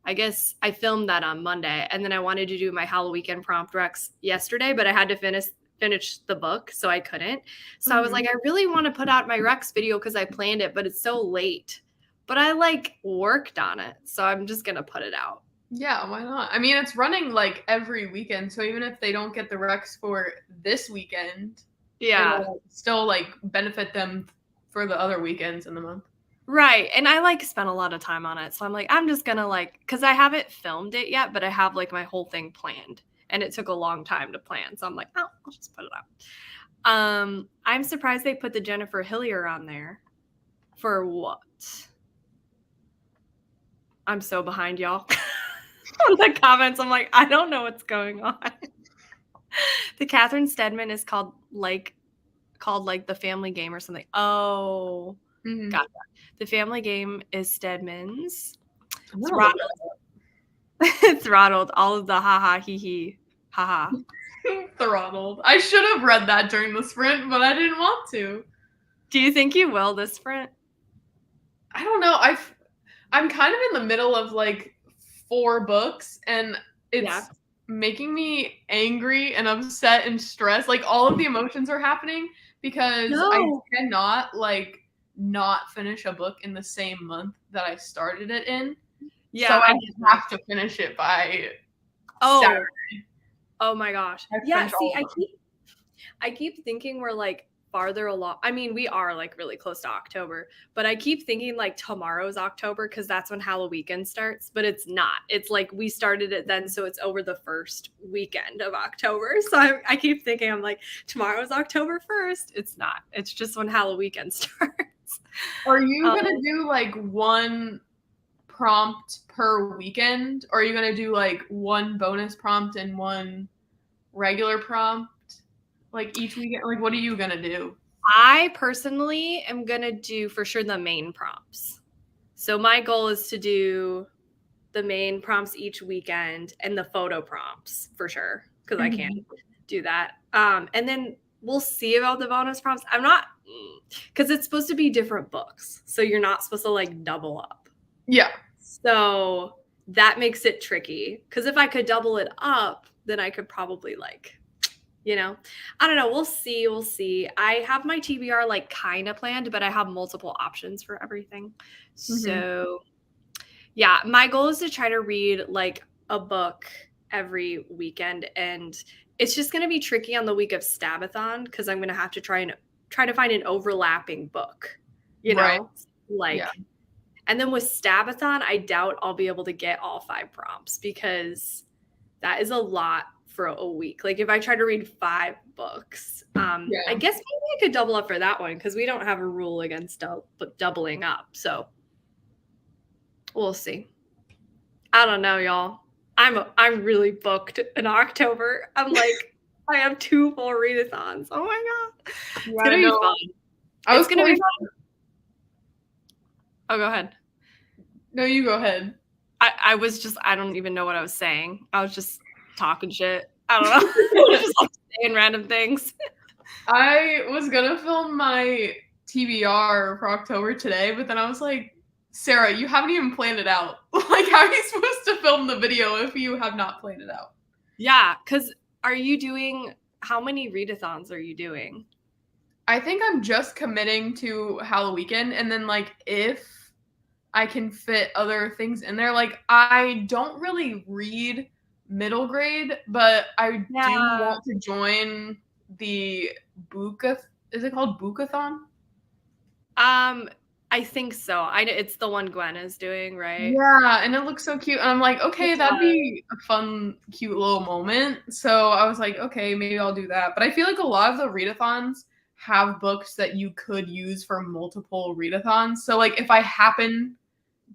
I guess I filmed that on Monday, and then I wanted to do my Halloween weekend prompt Rex yesterday, but I had to finish the book, so I couldn't. So I was like, I really want to put out my Rex video because I planned it, but it's so late. But I like worked on it, so I'm just gonna put it out. Yeah, why not? I mean, it's running like every weekend, so even if they don't get the Rex for this weekend, Yeah. it'll still like benefit them for the other weekends in the month. Right. And I like spent a lot of time on it. So I'm like, I'm just gonna like, because I haven't filmed it yet, but I have like my whole thing planned. And it took a long time to plan. So I'm like, oh, I'll just put it out. I'm surprised they put the Jennifer Hillier on there. For what? I'm so behind, y'all. On the comments, I'm like, I don't know what's going on. The Catherine Stedman is called like the Family Game or something. Oh, gotcha. The Family Game is Stedman's. Throttled. Throttled. All of the haha hee hee haha. Throttled. I should have read that during the sprint, but I didn't want to. Do you think you will this sprint? I don't know. I'm kind of in the middle of like 4 books, and it's making me angry and upset and stressed. Like all of the emotions are happening because I cannot like not finish a book in the same month that I started it in. Yeah, so I have to finish it by Saturday. Oh my gosh. Yeah, see, I keep thinking we're like farther along. I mean, we are like really close to October, but I keep thinking like tomorrow's October because that's when Halloween weekend starts, but it's not. It's like we started it then, so it's over the first weekend of October. So I keep thinking, I'm like, tomorrow's October 1st. It's not. It's just when Halloween weekend starts. Are you going to do like one prompt per weekend, or are you going to do like one bonus prompt and one regular prompt? Like each weekend, like what are you gonna do? I personally am gonna do for sure the main prompts. So my goal is to do the main prompts each weekend and the photo prompts for sure because I can't do that. And then we'll see about the bonus prompts. I'm not because it's supposed to be different books, so you're not supposed to like double up. Yeah. So that makes it tricky because if I could double it up, then I could probably like. You know, I don't know. We'll see. We'll see. I have my TBR like kind of planned, but I have multiple options for everything. So yeah, my goal is to try to read like a book every weekend. And it's just going to be tricky on the week of Stabathon because I'm going to have to try to find an overlapping book, you know, and then with Stabathon, I doubt I'll be able to get all 5 prompts because that is a lot for a week. Like if I try to read 5 books, I guess maybe I could double up for that one because we don't have a rule against doubling up. So we'll see. I don't know, y'all. I'm really booked in October. I'm like, I have 2 full readathons. Oh my god, it's gonna be fun. It's gonna be fun. Oh, go ahead. No, you go ahead. I don't even know what I was saying. I was just talking shit. I don't know. Just like saying random things. I was gonna film my TBR for October today, but then I was like, Sarah, you haven't even planned it out. Like, how are you supposed to film the video if you have not planned it out? Yeah, because how many readathons are you doing? I think I'm just committing to Halloween weekend, and then like if I can fit other things in there. Like I don't really read middle grade, but I do want to join the is it called Bookathon? I think so. It's the one Gwen is doing, right? Yeah, and it looks so cute. And I'm like, okay, that'd be a fun, cute little moment. So I was like, okay, maybe I'll do that. But I feel like a lot of the readathons have books that you could use for multiple readathons. So like if I happen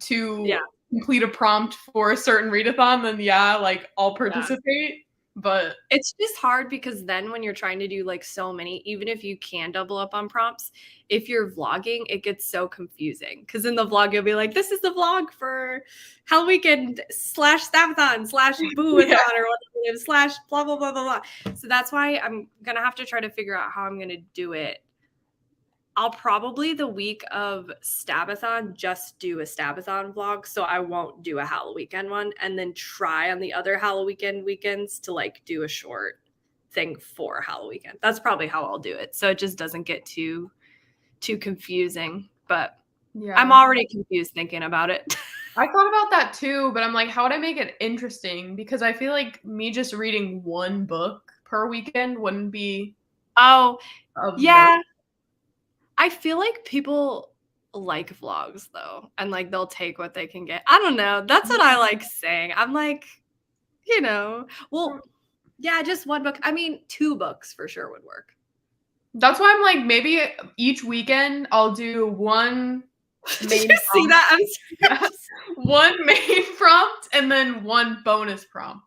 to complete a prompt for a certain readathon, then yeah, like I'll Yeah. participate. But It's just hard because then when you're trying to do like so many, even if you can double up on prompts, if you're vlogging, it gets so confusing. Because in the vlog, you'll be like, this is the vlog for Hell Weekend / Stabathon / Boo-a-thon yeah. or whatever, / blah, blah, blah, blah, blah. So that's why I'm going to have to try to figure out how I'm going to do it. I'll probably the week of Stabathon just do a Stabathon vlog, so I won't do a Halloween one, and then try on the other Halloween weekends to like do a short thing for Halloween. That's probably how I'll do it, so it just doesn't get too confusing. But Yeah. I'm already confused thinking about it. I thought about that too, but I'm like, how would I make it interesting? Because I feel like me just reading one book per weekend wouldn't be. Oh, of yeah. note. I feel like people like vlogs though, and like they'll take what they can get. I don't know. That's what I like saying. I'm like, well, yeah, just one book. I mean, 2 books for sure would work. That's why I'm like, maybe each weekend I'll do one Did main you see prompt. that? I'm Yes. One main prompt and then one bonus prompt.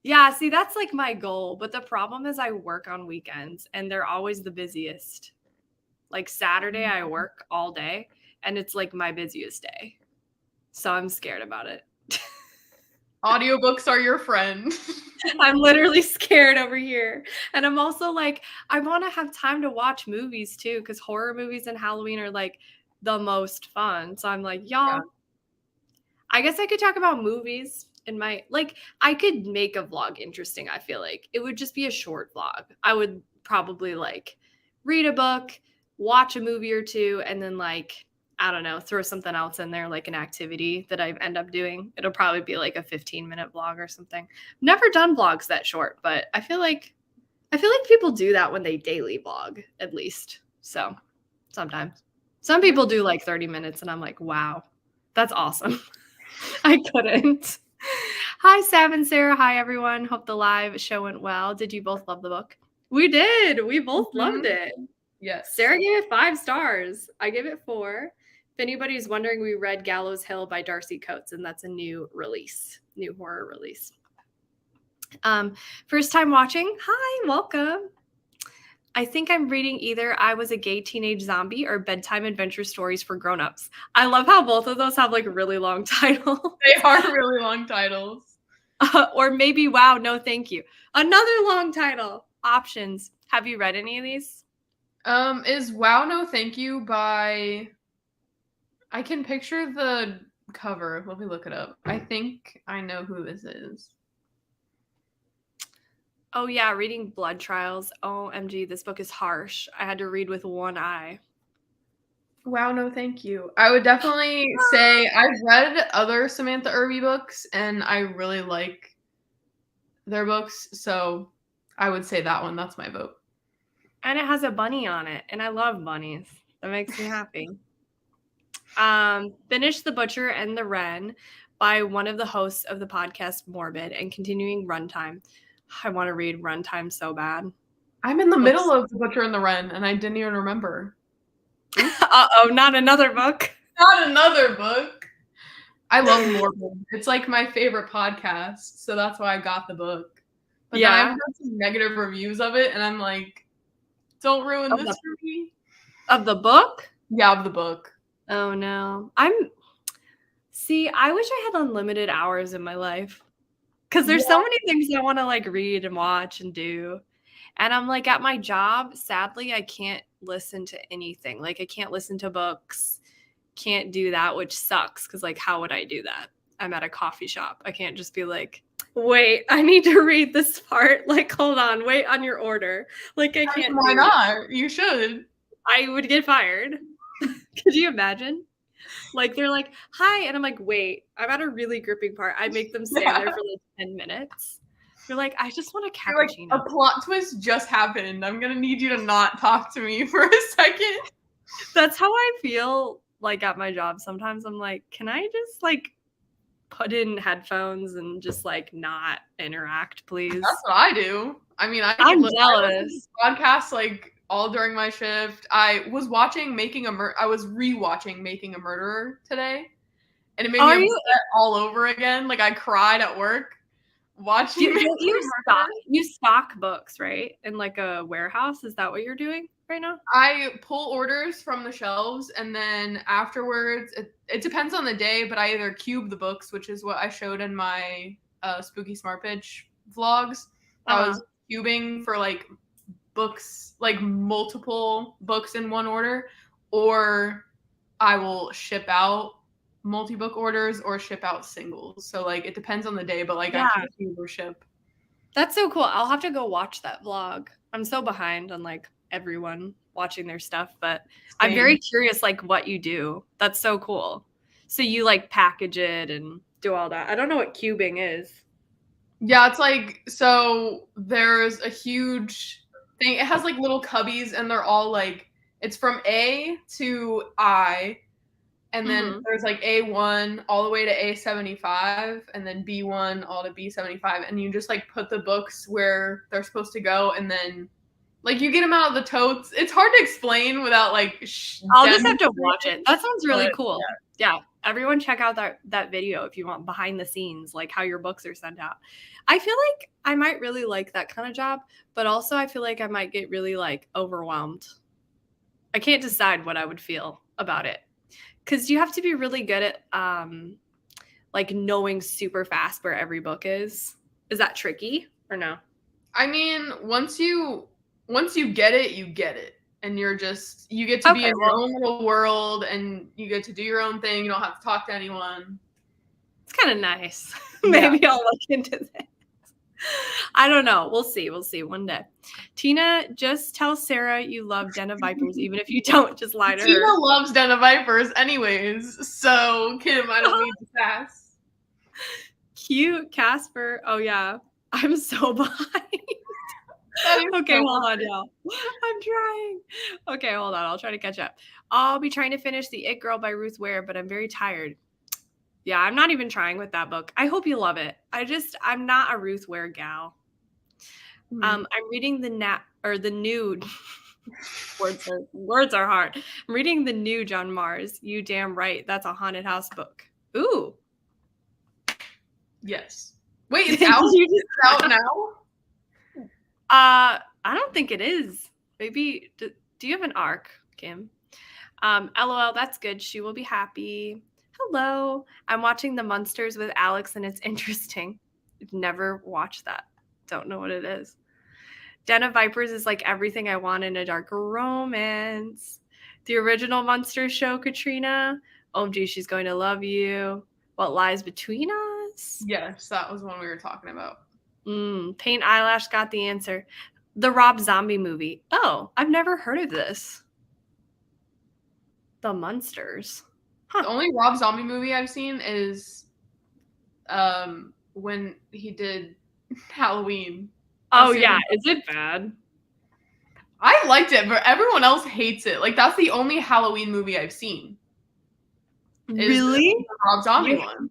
Yeah, see, that's like my goal. But the problem is I work on weekends and they're always the busiest. Like Saturday, I work all day and it's like my busiest day. So I'm scared about it. Audiobooks are your friend. I'm literally scared over here. And I'm also like, I want to have time to watch movies too, because horror movies and Halloween are like the most fun. So I'm like, y'all, I guess I could talk about movies in my, like, I could make a vlog interesting. I feel like it would just be a short vlog. I would probably like read a book, watch a movie or two, and then like, I don't know, throw something else in there, like an activity that I end up doing. It'll probably be like a 15-minute vlog or something. Never done vlogs that short, but I feel like people do that when they daily vlog, at least. So sometimes. Some people do like 30 minutes, and I'm like, wow, that's awesome. I couldn't. Hi, Sav and Sarah. Hi, everyone. Hope the live show went well. Did you both love the book? We did. We both loved it. Yes. Sarah gave it 5 stars. I gave it 4. If anybody's wondering, we read Gallows Hill by Darcy Coates, and that's a new horror release. First time watching. Hi, welcome. I think I'm reading either I Was a Gay Teenage Zombie or Bedtime Adventure Stories for Grown-Ups. I love how both of those have like really long titles. They are really long titles. Or maybe Wow, No Thank You. Another long title. Options. Have you read any of these? Is Wow No Thank You by, I can picture the cover. Let me look it up. I think I know who this is. Oh yeah, reading Blood Trials. OMG, this book is harsh. I had to read with one eye. Wow, no thank you. I would definitely say I've read other Samantha Irby books and I really like their books, so I would say that one. That's my vote. And it has a bunny on it, and I love bunnies. That makes me happy. Finish The Butcher and the Wren by one of the hosts of the podcast Morbid and continuing Runtime. I want to read Runtime so bad. I'm in the middle of The Butcher and the Wren, and I didn't even remember. Uh-oh, not another book. Not another book. I love Morbid. It's like my favorite podcast, so that's why I got the book. But yeah, I've heard some negative reviews of it, and I'm like, don't ruin this for me. Of the book? Yeah, of the book. Oh no. See, I wish I had unlimited hours in my life. Because there's so many things I want to like read and watch and do. And I'm like at my job, sadly, I can't listen to anything. Like I can't listen to books, can't do that, which sucks. Because like, how would I do that? I'm at a coffee shop. I can't just be like, wait, I need to read this part. Like, hold on, wait on your order. Like I can't. Why not? You should. I would get fired. Could you imagine? Like they're like, hi, and I'm like, wait, I'm at a really gripping part. I make them stand there for like 10 minutes. You're like, I just want a cappuccino. Like, a plot twist just happened. I'm gonna need you to not talk to me for a second. That's how I feel like at my job. Sometimes I'm like, can I just like put in headphones and just like not interact, please? That's what I do. I mean, I'm jealous. Podcasts like all during my shift. I was watching I was rewatching Making a Murderer today, and it made me Are you? upset all over again. Like I cried at work watching Don't you stock? murder. You stock books, right? In like a warehouse. Is that what you're doing right now? I pull orders from the shelves, and then afterwards, it depends on the day, but I either cube the books, which is what I showed in my Spooky Smart Pitch vlogs. I was cubing for like books, like multiple books in one order, or I will ship out multi-book orders or ship out singles. So like it depends on the day, but like I Yeah. can cube or ship. That's so cool. I'll have to go watch that vlog. I'm so behind on like everyone watching their stuff, but I'm very curious like what you do. That's so cool. So you like package it and do all that. I don't know what cubing is. Yeah, it's like, so there's a huge thing. It has like little cubbies, and they're all like, it's from A to I, and then there's like A1 all the way to A75, and then B1 all to B75, and you just like put the books where they're supposed to go, and then like you get them out of the totes. It's hard to explain without like. I'll just have to watch it. That sounds really but, cool. Yeah. Everyone check out that video if you want behind the scenes, like how your books are sent out. I feel like I might really like that kind of job, but also I feel like I might get really like overwhelmed. I can't decide what I would feel about it. Cause you have to be really good at like knowing super fast where every book is. Is that tricky or no? I mean, once you get it, you get it. And you get to be in your own little world, and you get to do your own thing. You don't have to talk to anyone. It's kind of nice. Maybe I'll look into this. I don't know. We'll see. We'll see one day. Tina, just tell Sarah you love Den of Vipers, even if you don't. Just lie to her. Tina loves Den of Vipers anyways. So, Kim, I don't need to pass. Cute. Casper. Oh, yeah. I'm so behind. Okay, hold on, y'all. I'm trying. Okay, hold on. I'll try to catch up. I'll be trying to finish The It Girl by Ruth Ware, but I'm very tired. Yeah, I'm not even trying with that book. I hope you love it. I'm not a Ruth Ware gal. I'm reading the new words are hard. I'm reading the new John Mars. You damn right. That's a haunted house book. Ooh. Yes. Wait, it's out? It's out now? I don't think it is. Maybe. Do you have an arc, Kim? LOL, that's good. She will be happy. Hello. I'm watching The Munsters with Alex, and it's interesting. I've never watched that. Don't know what it is. Den of Vipers is like everything I want in a dark romance. The original Munsters show, Katrina. OMG, she's going to love you. What lies between us? Yes, that was one we were talking about. Paint Eyelash got the answer. The Rob Zombie movie. Oh, I've never heard of this. The Munsters. Huh. The only Rob Zombie movie I've seen is when he did Halloween. Oh, yeah. Is it bad? I liked it, but everyone else hates it. Like, that's the only Halloween movie I've seen. Really? The Rob Zombie one.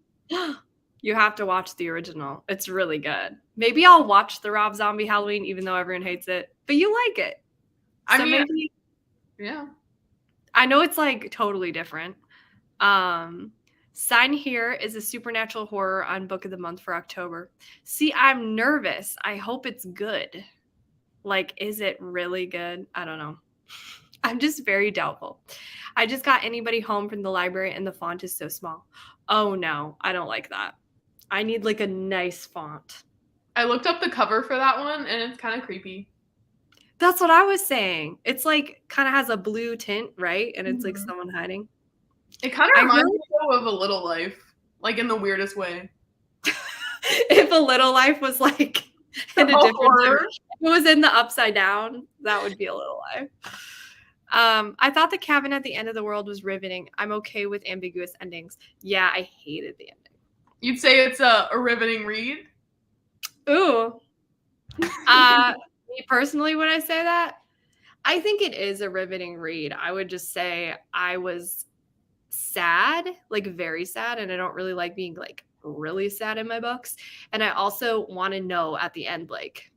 You have to watch the original. It's really good. Maybe I'll watch the Rob Zombie Halloween, even though everyone hates it. But you like it. I mean, maybe, yeah. I know it's like totally different. Sign Here is a supernatural horror on Book of the Month for October. See, I'm nervous. I hope it's good. Like, is it really good? I don't know. I'm just very doubtful. I just got Anybody Home from the library, and the font is so small. Oh, no. I don't like that. I need like a nice font. I looked up the cover for that one, and it's kind of creepy. That's what I was saying. It's like kind of has a blue tint, right? And it's like someone hiding. It kind of reminds me of A Little Life, like in the weirdest way. If A Little Life was like in a different if it was in the upside down, that would be A Little Life. I thought The Cabin at the End of the World was riveting. I'm okay with ambiguous endings. Yeah, I hated the ending. You'd say it's a riveting read? Ooh. Me personally, when I say that, I think it is a riveting read. I would just say I was sad, like very sad, and I don't really like being like really sad in my books. And I also want to know at the end, like,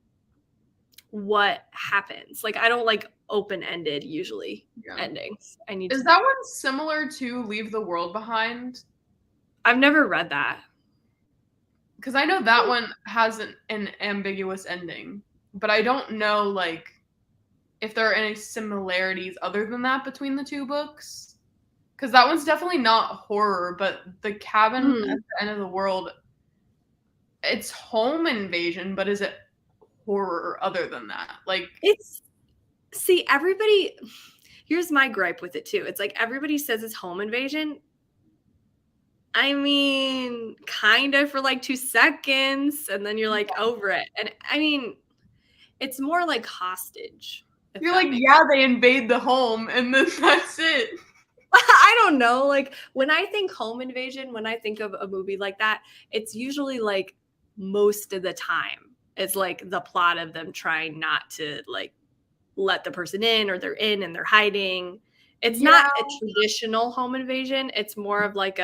what happens. Like, I don't like open-ended usually endings. Is that one similar to Leave the World Behind? I've never read that. Because I know that one has an ambiguous ending, but I don't know like if there are any similarities other than that between the two books. Because that one's definitely not horror, but the cabin at the end of the world, it's home invasion, but is it horror other than that? Like see, everybody, here's my gripe with it too. It's like everybody says it's home invasion. I mean, kind of for like 2 seconds, and then you're like over it. And I mean, it's more like hostage. You're like, yeah, they invade the home, and then that's it. I don't know. Like when I think home invasion, when I think of a movie like that, it's usually like most of the time it's like the plot of them trying not to like let the person in, or they're in and they're hiding. It's not a traditional home invasion. It's more of like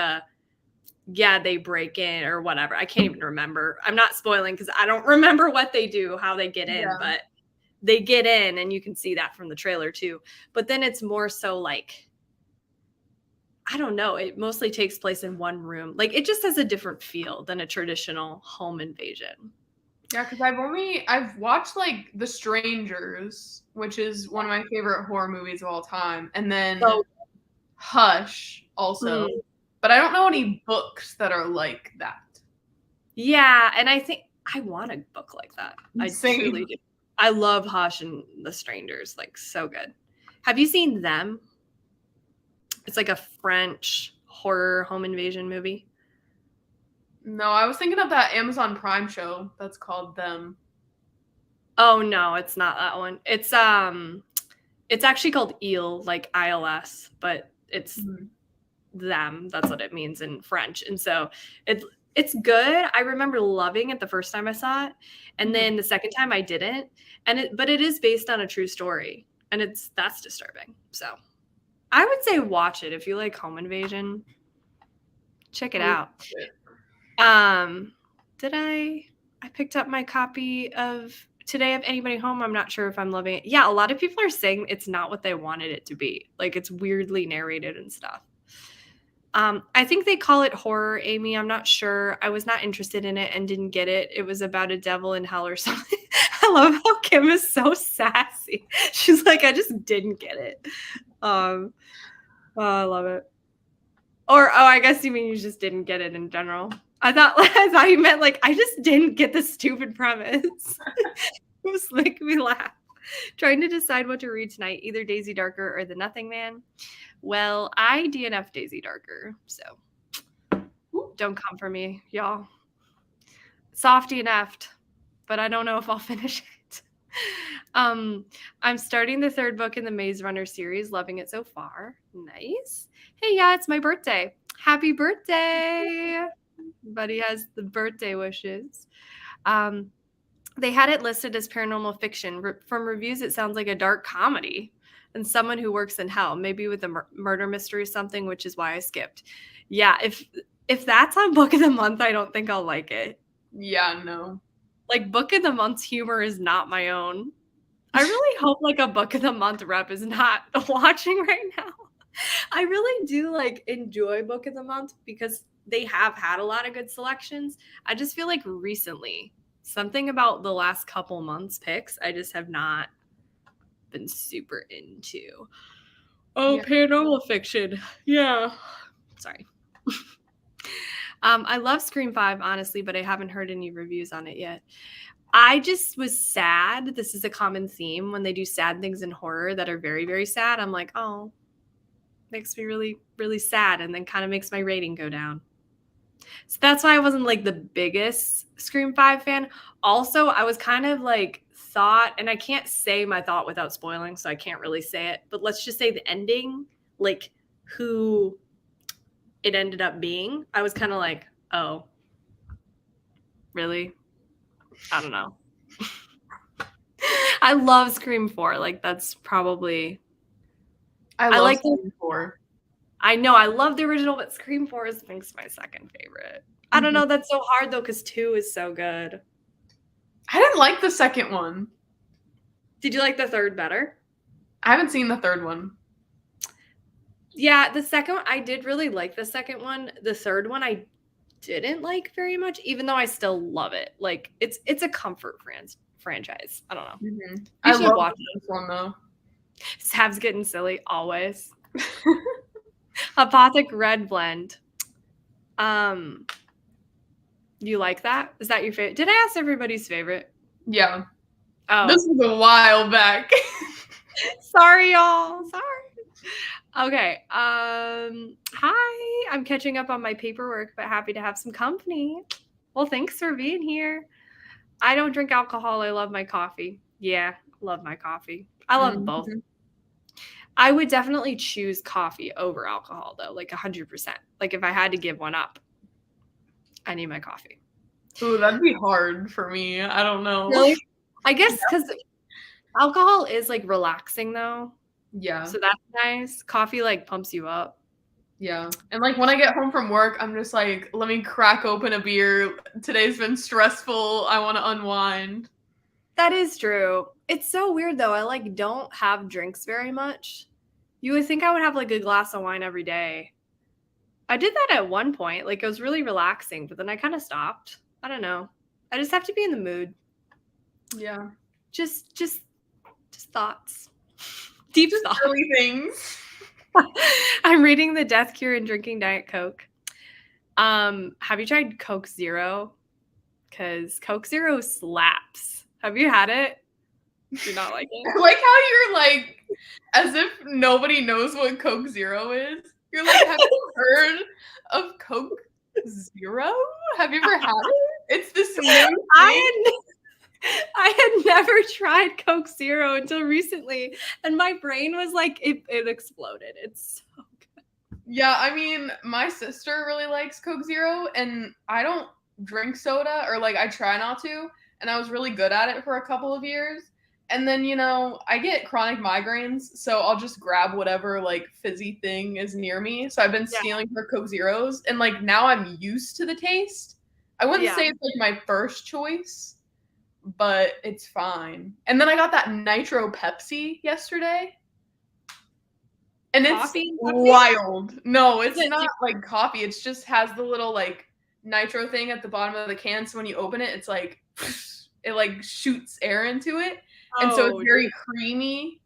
they break in or whatever. I can't even remember. I'm not spoiling because I don't remember what they do, how they get in, but they get in, and you can see that from the trailer too. But then it's more so like, I don't know. It mostly takes place in one room. Like it just has a different feel than a traditional home invasion. Yeah, because I've watched like The Strangers, which is one of my favorite horror movies of all time, and then Hush also. But I don't know any books that are like that. Yeah, and I think I want a book like that. I truly do. I love Hush and The Strangers, like so good. Have you seen Them? It's like a French horror home invasion movie. No, I was thinking of that Amazon Prime show that's called Them. Oh no, it's not that one. It's actually called Eel, like ILS, but it's them. That's what it means in French. And so it's good. I remember loving it the first time I saw it, and then the second time I didn't. But it is based on a true story, and that's disturbing. So I would say watch it if you like home invasion. Check it out. Did I picked up my copy of Today of Anybody Home? I'm not sure if I'm loving it. Yeah, a lot of people are saying it's not what they wanted it to be. Like it's weirdly narrated and stuff. I think they call it horror, Amy. I'm not sure. I was not interested in it and didn't get it. It was about a devil in hell or something. I love how Kim is so sassy. She's like, I just didn't get it. Oh, I love it. Or I guess you mean you just didn't get it in general. I thought you meant like I just didn't get the stupid premise. It was making me laugh. Trying to decide what to read tonight, either Daisy Darker or The Nothing Man. Well, I DNF Daisy Darker, so don't come for me, y'all. Soft DNF'd, but I don't know if I'll finish it. I'm starting the 3rd book in the Maze Runner series, loving it so far. Nice. Hey, yeah, it's my birthday. Happy birthday. Buddy has the birthday wishes. They had it listed as paranormal fiction. From reviews, it sounds like a dark comedy and someone who works in hell, maybe with a murder mystery or something, which is why I skipped. Yeah, if that's on Book of the Month, I don't think I'll like it. Yeah, no. Like Book of the Month's humor is not my own. I really hope like a Book of the Month rep is not watching right now. I really do like enjoy Book of the Month because they have had a lot of good selections. I just feel like recently, something about the last couple months picks, I just have not been super into. Oh, paranormal fiction. Yeah. Sorry. I love Scream 5, honestly, but I haven't heard any reviews on it yet. I just was sad. This is a common theme when they do sad things in horror that are very, very sad. I'm like, oh, makes me really, really sad, and then kind of makes my rating go down. So that's why I wasn't like the biggest Scream 5 fan. Also, I was kind of like and I can't say my thought without spoiling, so I can't really say it, but let's just say the ending, like who it ended up being, I was kind of like, oh, really? I don't know. I love Scream 4. Like that's probably I like Scream 4. I know I love the original, but Scream 4 is my second favorite. I don't know. That's so hard though, because 2 is so good. I didn't like the second one. Did you like the third better? I haven't seen the third one. Yeah, the second one, I did really like the second one. The third one, I didn't like very much, even though I still love it. Like it's a comfort franchise. I don't know. You I should love watch this one though. it. Sav's getting silly always. Apothic Red Blend. You like that? Is that your favorite? Did I ask everybody's favorite? Yeah. Oh, This was a while back. sorry, y'all. Sorry. Okay. Hi. I'm catching up on my paperwork, but happy to have some company. Well, thanks for being here. I don't drink alcohol. I love my coffee. Yeah, love my coffee. I love both. I would definitely choose coffee over alcohol, though, like 100%. Like if I had to give one up, I need my coffee. Ooh, that'd be hard for me. I don't know. Really? I guess because alcohol is like relaxing, though. Yeah. So that's nice. Coffee like pumps you up. Yeah. And like when I get home from work, I'm just like, let me crack open a beer. Today's been stressful. I want to unwind. That is true. It's so weird though. I like don't have drinks very much. You would think I would have like a glass of wine every day. I did that at one point. Like it was really relaxing, but then I kind of stopped. I don't know. I just have to be in the mood. Yeah. Just thoughts. Deep Just thoughts. silly things. I'm reading The Death Cure and Drinking Diet Coke. Have you tried Coke Zero? Because Coke Zero slaps. Have you had it? Do you not like it? I like how you're like, as if nobody knows what Coke Zero is. You're like, have you heard of Coke Zero? Have you ever had it? It's this new thing. I had never tried Coke Zero until recently, and my brain was like, it exploded. It's so good. Yeah, I mean, my sister really likes Coke Zero, and I don't drink soda, or like I try not to, and I was really good at it for a couple of years. And then, I get chronic migraines, so I'll just grab whatever like fizzy thing is near me. So I've been stealing her Coke Zeros, and like now I'm used to the taste. I wouldn't say it's like my first choice, but it's fine. And then I got that Nitro Pepsi yesterday. And Coffee? It's wild. No, it's not like coffee. It just has the little like nitro thing at the bottom of the can. So when you open it, it's like it like shoots air into it. And so it's very creamy.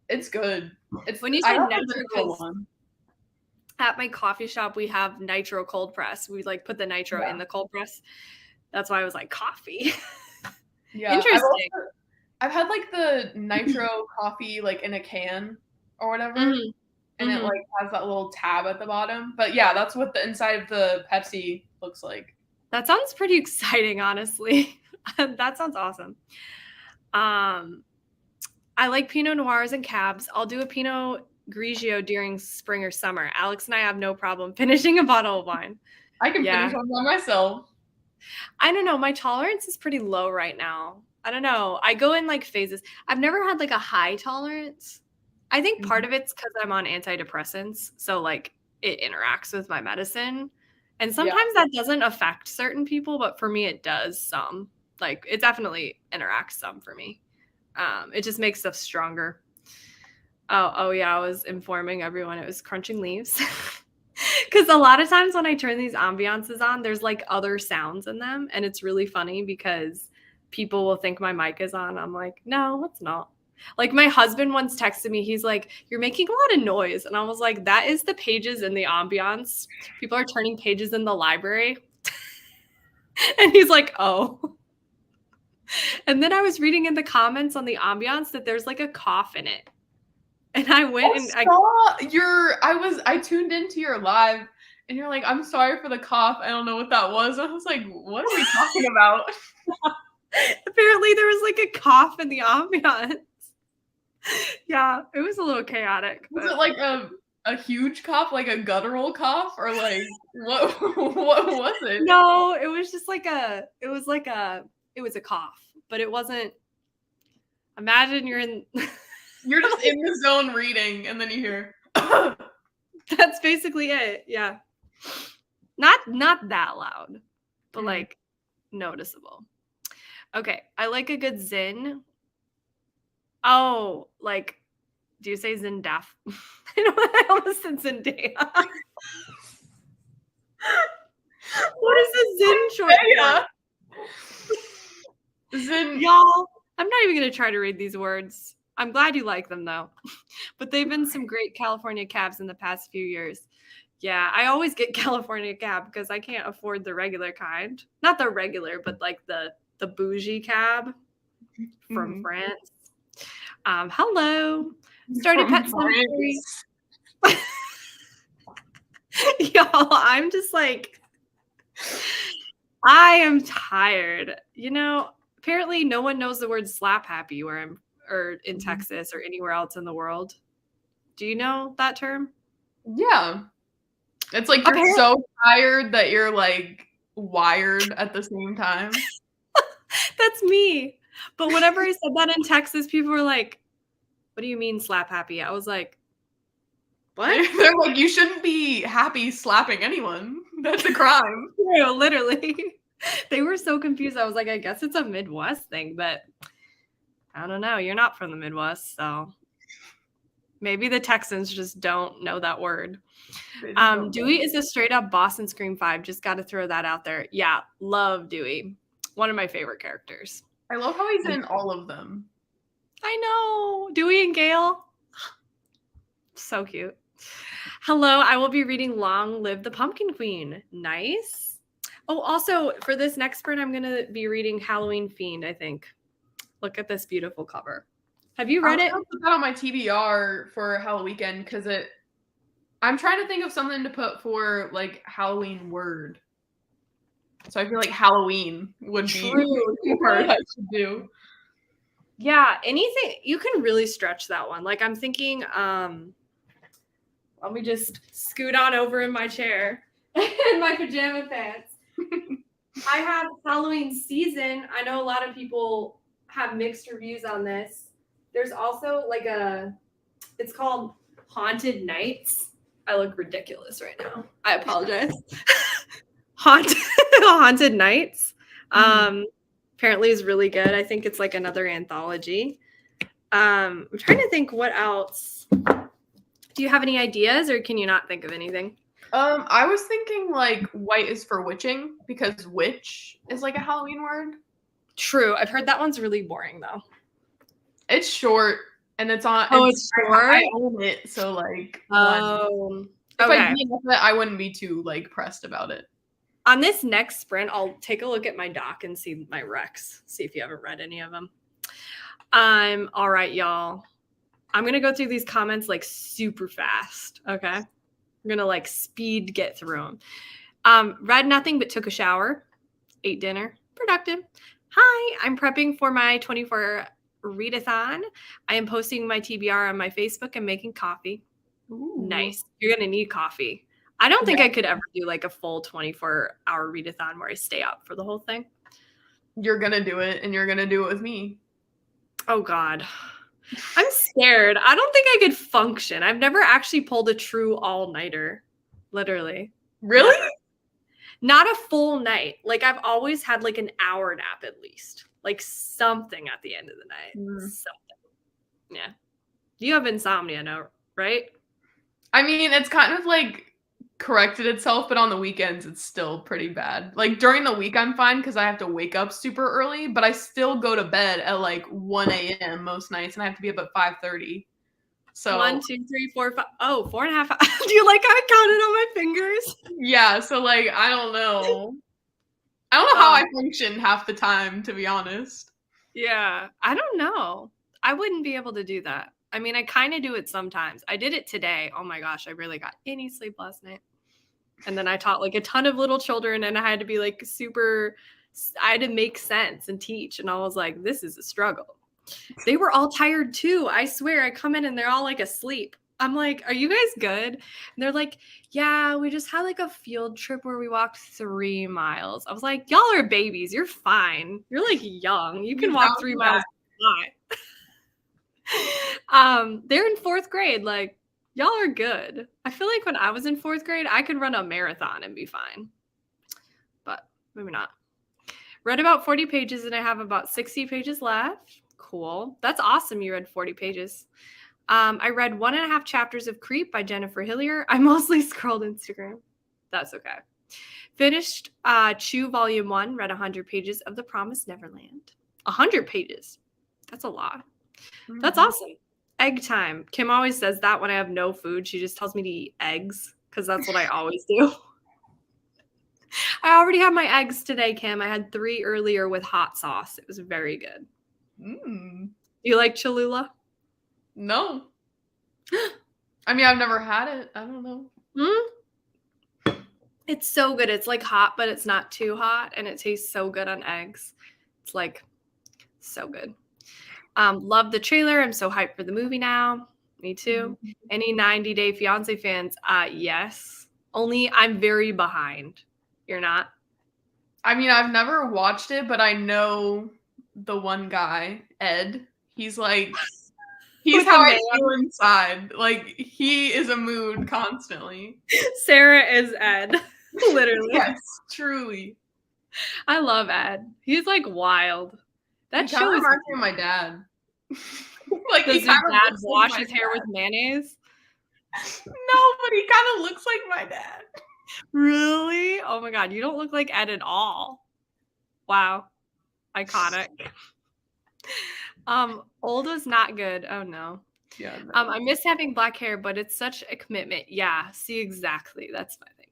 It's good. It's when you said nitro one. At my coffee shop, we have nitro cold press. We like put the nitro in the cold press. That's why I was like, coffee. Yeah. Interesting. I've had like the nitro coffee like in a can or whatever. And it like has that little tab at the bottom. But yeah, that's what the inside of the Pepsi looks like. That sounds pretty exciting, honestly. That sounds awesome. I like Pinot Noirs and Cabs. I'll do a Pinot Grigio during spring or summer. Alex and I have no problem finishing a bottle of wine. I can finish one by myself. I don't know. My tolerance is pretty low right now. I don't know. I go in like phases. I've never had like a high tolerance. I think part of it's because I'm on antidepressants. So like it interacts with my medicine. And sometimes that doesn't affect certain people, but for me it does some. Like it definitely interacts some for me. It just makes stuff stronger. Oh yeah, I was informing everyone it was crunching leaves. Because a lot of times when I turn these ambiances on, there's like other sounds in them. And it's really funny because people will think my mic is on. I'm like, no, it's not. Like my husband once texted me, he's like, you're making a lot of noise. And I was like, that is the pages in the ambiance. People are turning pages in the library. And he's like, oh. And then I was reading in the comments on the ambiance that there's like a cough in it. And I went I tuned into your live and you're like, I'm sorry for the cough. I don't know what that was. I was like, what are we talking about? Apparently there was like a cough in the ambiance. Yeah, it was a little chaotic. Was it like a huge cough, like a guttural cough, or like what was it? No, it was just like it was a cough, but it wasn't. Imagine you're just in the zone reading, and then you hear. That's basically it. Yeah, not that loud, but like noticeable. Okay, I like a good zin. Oh, like Do you say Zendaf? I almost said Zendaya. What is a Zen short Yeah. for? Zen. Y'all, I'm not even going to try to read these words. I'm glad you like them, though. But they've been some great California cabs in the past few years. Yeah, I always get California cab because I can't afford the regular kind. Not the regular, but like the bougie cab from France. Hello. Started From Pet Cemetery. Y'all, I'm just like, I am tired. Apparently no one knows the word slap happy or in Texas or anywhere else in the world. Do you know that term? Yeah. It's like you're so tired that you're like wired at the same time. That's me. But whenever I said that in Texas, people were like, what do you mean slap happy? I was like, what? They're like, you shouldn't be happy slapping anyone. That's a crime. True, literally. They were so confused. I was like, I guess it's a Midwest thing, but I don't know. You're not from the Midwest, so maybe the Texans just don't know that word. Dewey is a straight up Boston Scream 5. Just got to throw that out there. Yeah, love Dewey. One of my favorite characters. I love how he's in all of them. I know. Dewey and Gale. So cute. Hello, I will be reading Long Live the Pumpkin Queen. Nice. Oh, also, for this next sprint, I'm going to be reading Halloween Fiend, I think. Look at this beautiful cover. Have you read it? I'll put that on my TBR for Halloween weekend because I'm trying to think of something to put for like Halloween word. So I feel like Halloween would be a word I should do. Yeah, anything. You can really stretch that one. Like I'm thinking, let me just scoot on over in my chair in my pajama pants. I have Halloween Season. I know a lot of people have mixed reviews on this. There's also like it's called Haunted Nights. I look ridiculous right now. I apologize. Haunted Nights. Apparently is really good. I think it's like another anthology. I'm trying to think what else. Do you have any ideas or can you not think of anything? I was thinking like white is for witching because witch is like a Halloween word. True. I've heard that one's really boring though. It's short and it's on. Oh, it's short? I own it, so like. Oh. If I beat it, I wouldn't be too like pressed about it. On this next sprint, I'll take a look at my doc and see my recs. See if you haven't read any of them. All right, y'all. I'm going to go through these comments like super fast. Okay. I'm going to like speed get through them. Read nothing but took a shower, ate dinner, productive. Hi, I'm prepping for my 24 readathon. I am posting my TBR on my Facebook and making coffee. Ooh. Nice. You're going to need coffee. I don't think I could ever do like a full 24-hour readathon where I stay up for the whole thing. You're going to do it and you're going to do it with me. Oh God. I'm scared. I don't think I could function. I've never actually pulled a true all-nighter. Literally. Really? Never. Not a full night. Like I've always had like an hour nap at least. Like something at the end of the night. Something. Yeah. You have insomnia, no, right? I mean, it's kind of like corrected itself, but on the weekends it's still pretty bad. Like during the week I'm fine because I have to wake up super early, but I still go to bed at like 1 a.m. most nights and I have to be up at 5:30. So 1, 2, 3, 4, 5. Oh, 4.5. Do you like how I counted on my fingers? Yeah, so like I don't know. I don't know how I function half the time, to be honest. Yeah, I don't know. I wouldn't be able to do that. I mean, I kind of do it sometimes. I did it today. Oh my gosh, I really got any sleep last night. And then I taught like a ton of little children and I had to be like I had to make sense and teach. And I was like, this is a struggle. They were all tired too. I swear, I come in and they're all like asleep. I'm like, are you guys good? And they're like, yeah, we just had like a field trip where we walked 3 miles. I was like, y'all are babies. You're fine. You're like young. You can walk 3 miles. They're in 4th grade. Like, y'all are good. I feel like when I was in 4th grade, I could run a marathon and be fine. But maybe not. Read about 40 pages and I have about 60 pages left. Cool. That's awesome. You read 40 pages. I read 1.5 chapters of Creep by Jennifer Hillier. I mostly scrolled Instagram. That's okay. Finished Chew Volume 1, read 100 pages of The Promised Neverland. 100 pages. That's a lot. That's awesome. Egg time. Kim always says that when I have no food. She just tells me to eat eggs because that's what I always do. I already have my eggs today, Kim. I had 3 earlier with hot sauce. It was very good. You like Cholula? No. I mean, I've never had it. I don't know. It's so good. It's like hot, but it's not too hot, and it tastes so good on eggs. It's like so good. Love the trailer. I'm so hyped for the movie now. Me too. Any 90 Day Fiancé fans? Yes. Only I'm very behind. You're not? I mean, I've never watched it, but I know the one guy, Ed. He's like, he's how I feel inside. Like, he is a mood constantly. Sarah is Ed. Literally. Yes, truly. I love Ed. He's like wild. That show is reminds me of my dad. Like, does your dad wash his hair with mayonnaise? No, but he kind of looks like my dad. Really? Oh my god, you don't look like Ed at all. Wow. Iconic. Old was not good. Oh no. Yeah. No. I miss having black hair, but it's such a commitment. Yeah, see, exactly. That's my thing.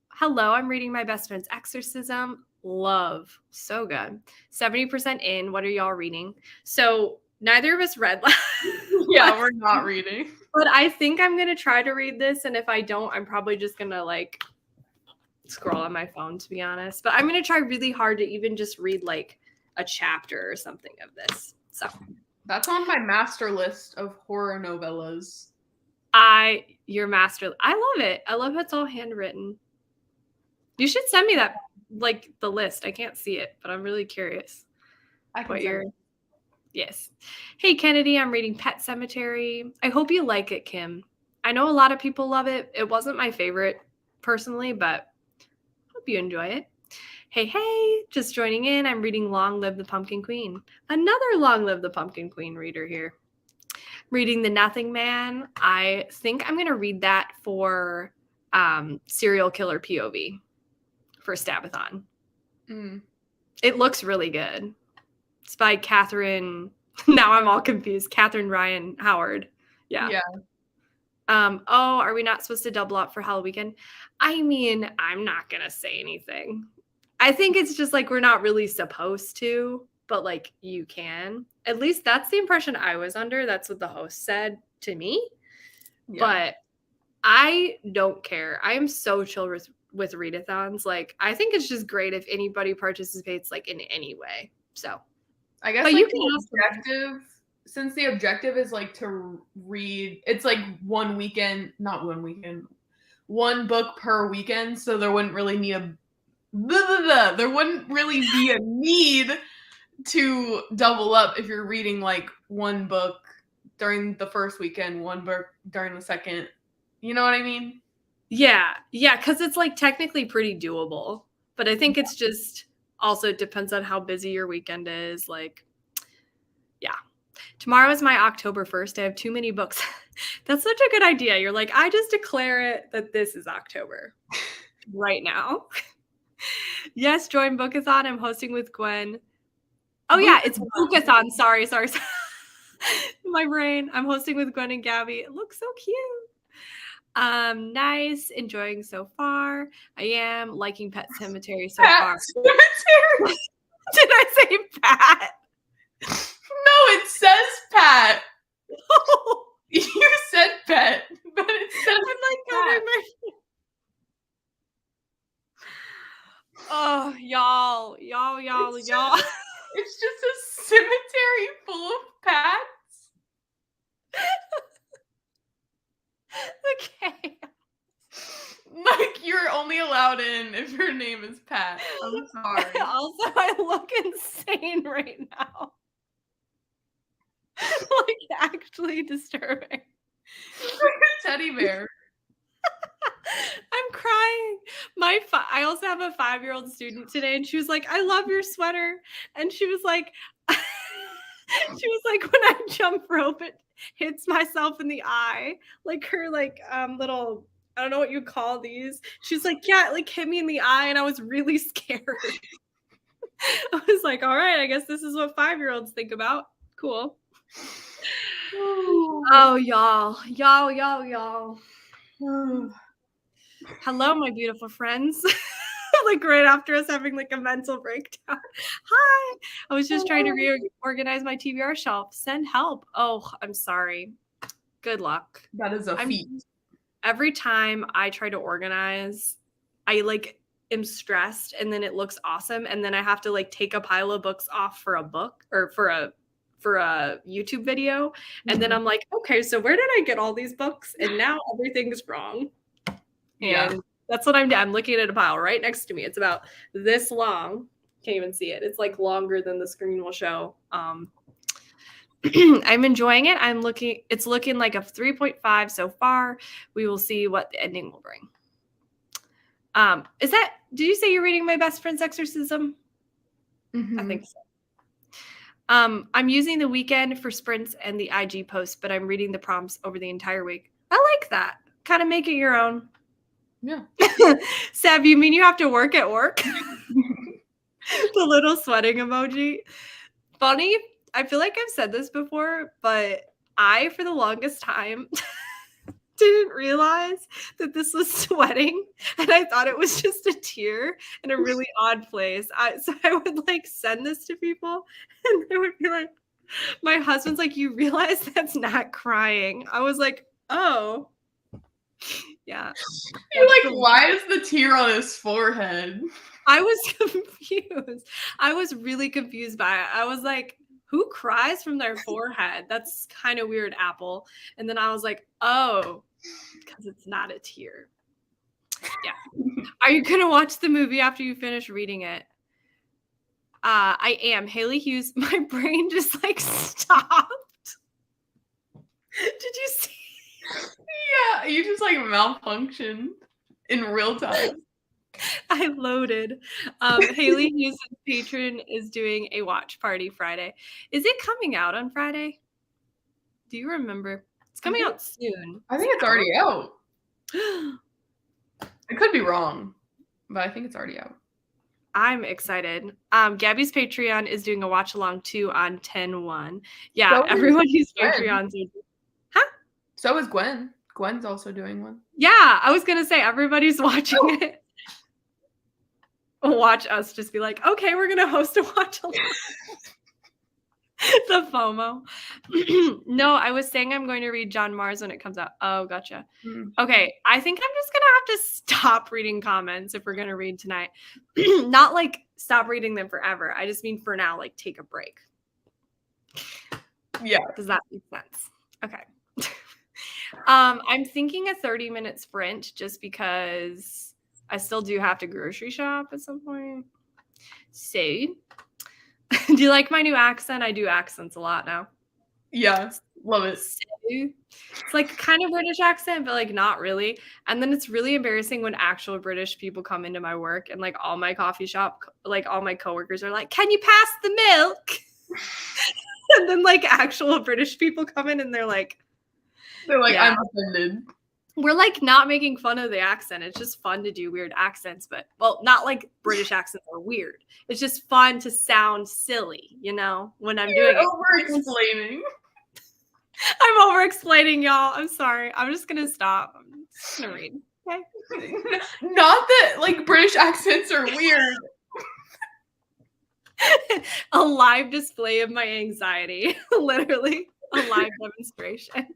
Hello, I'm reading my best friend's Exorcism. Love. So good. 70% in. What are y'all reading? So neither of us read. Yeah, we're not reading. But I think I'm going to try to read this. And if I don't, I'm probably just going to like scroll on my phone, to be honest. But I'm going to try really hard to even just read like a chapter or something of this. So that's on my master list of horror novellas. Your master. I love it. I love how it's all handwritten. You should send me that, like the list. I can't see it, but I'm really curious. I can Yes. Hey, Kennedy, I'm reading Pet Sematary. I hope you like it, Kim. I know a lot of people love it. It wasn't my favorite personally, but hope you enjoy it. Hey, just joining in. I'm reading Long Live the Pumpkin Queen. Another Long Live the Pumpkin Queen reader here. Reading The Nothing Man. I think I'm going to read that for Serial Killer POV for Stabathon. It looks really good. It's by Catherine. Now I'm all confused. Catherine Ryan Howard. Yeah. Are we not supposed to double up for Halloween? I mean, I'm not going to say anything. I think it's just like we're not really supposed to, but like you can. At least that's the impression I was under. That's what the host said to me. Yeah. But I don't care. I am so chill with readathons. Like, I think it's just great if anybody participates like in any way. So I guess like you can objective, since the objective is like to read, it's like one book per weekend, so there wouldn't really be a need to double up if you're reading like one book during the first weekend, one book during the second. You know what I mean? Yeah, because it's like technically pretty doable, but I think it's just also depends on how busy your weekend is. Like, yeah. Tomorrow is my October 1st. I have too many books. That's such a good idea. You're like, I just declare it that this is October right now. Yes, join Bookathon. I'm hosting with Gwen. Oh, yeah, it's Bookathon. Sorry. My brain. I'm hosting with Gwen and Gabby. It looks so cute. Nice. Enjoying so far. I am liking Pet Sematary so far. Cemetery. Did I say Pat? No, it says Pat. You said Pet, but it says Pat. Oh, y'all. It's just a cemetery full of Pats. Okay. Like, you're only allowed in if your name is Pat. I'm sorry. Also, I look insane right now. Like, actually disturbing. Teddy bear. I'm crying. I also have a 5-year-old student today, and she was like, I love your sweater. And she was like, when I jump rope, hits myself in the eye, like her little, I don't know what you call these. She's like, yeah, like hit me in the eye, and I was really scared. I was like, all right, I guess this is what 5-year-olds think about. Cool. Oh, y'all. Hello, my beautiful friends. Like right after us having like a mental breakdown. Hi. I was just trying to reorganize my TBR shelf. Send help. Oh, I'm sorry. Good luck. That is a feat. Every time I try to organize, I like am stressed and then it looks awesome. And then I have to like take a pile of books off for a book or for a YouTube video. And then I'm like, okay, so where did I get all these books? And now everything's wrong. And that's what I'm looking at a pile right next to me. It's about this long. Can't even see it. It's like longer than the screen will show. I'm enjoying it. It's looking like a 3.5 so far. We will see what the ending will bring. Did you say you're reading My Best Friend's Exorcism? I think so. I'm using the weekend for sprints and the IG posts, but I'm reading the prompts over the entire week. I like that. Kind of make it your own. Yeah. Seb, you mean you have to work at work? The little sweating emoji. Funny, I feel like I've said this before, but I, for the longest time, didn't realize that this was sweating, and I thought it was just a tear in a really odd place. So I would like send this to people, and they would be like, my husband's like, you realize that's not crying. I was like, oh. Yeah. You're like, why is the tear on his forehead? I was confused. I was really confused by it. I was like, who cries from their forehead? That's kind of weird, Apple. And then I was like, oh, because it's not a tear. Yeah. Are you going to watch the movie after you finish reading it? I am. Haley Hughes, my brain just like stopped. Did you see? Yeah, you just like malfunctioned in real time. I loaded. Haley Hughes' patron is doing a watch party Friday. Is it coming out on Friday? Do you remember? It's coming out soon. I think it's already out. I could be wrong, but I think it's already out. I'm excited. Gabby's Patreon is doing a watch along too on 10/1. Yeah, So everyone who's Patreons. So is Gwen. Gwen's also doing one. Yeah, I was gonna say everybody's watching it. Watch us just be like, okay, we're gonna host a watch along. The FOMO. No, I was saying I'm going to read John Mars when it comes out. Oh, gotcha. Okay, I think I'm just gonna have to stop reading comments if we're gonna read tonight. Not like stop reading them forever. I just mean for now, like take a break. Yeah. Does that make sense? Okay. I'm thinking a 30-minute sprint just because I still do have to grocery shop at some point. So, do you like my new accent? I do accents a lot now. Yeah, love it. So, it's like kind of British accent, but like not really. And then it's really embarrassing when actual British people come into my work and like all my coffee shop, like all my coworkers are like, "Can you pass the milk?" And then like actual British people come in and they're like, I'm offended. We're like not making fun of the accent. It's just fun to do weird accents, but well, not like British accents are weird. It's just fun to sound silly, you know, when I'm doing it. Over-explaining. I'm over-explaining, y'all. I'm sorry. I'm just gonna stop. I'm just gonna read. Okay. Not that like British accents are weird. A live display of my anxiety. Literally a live demonstration.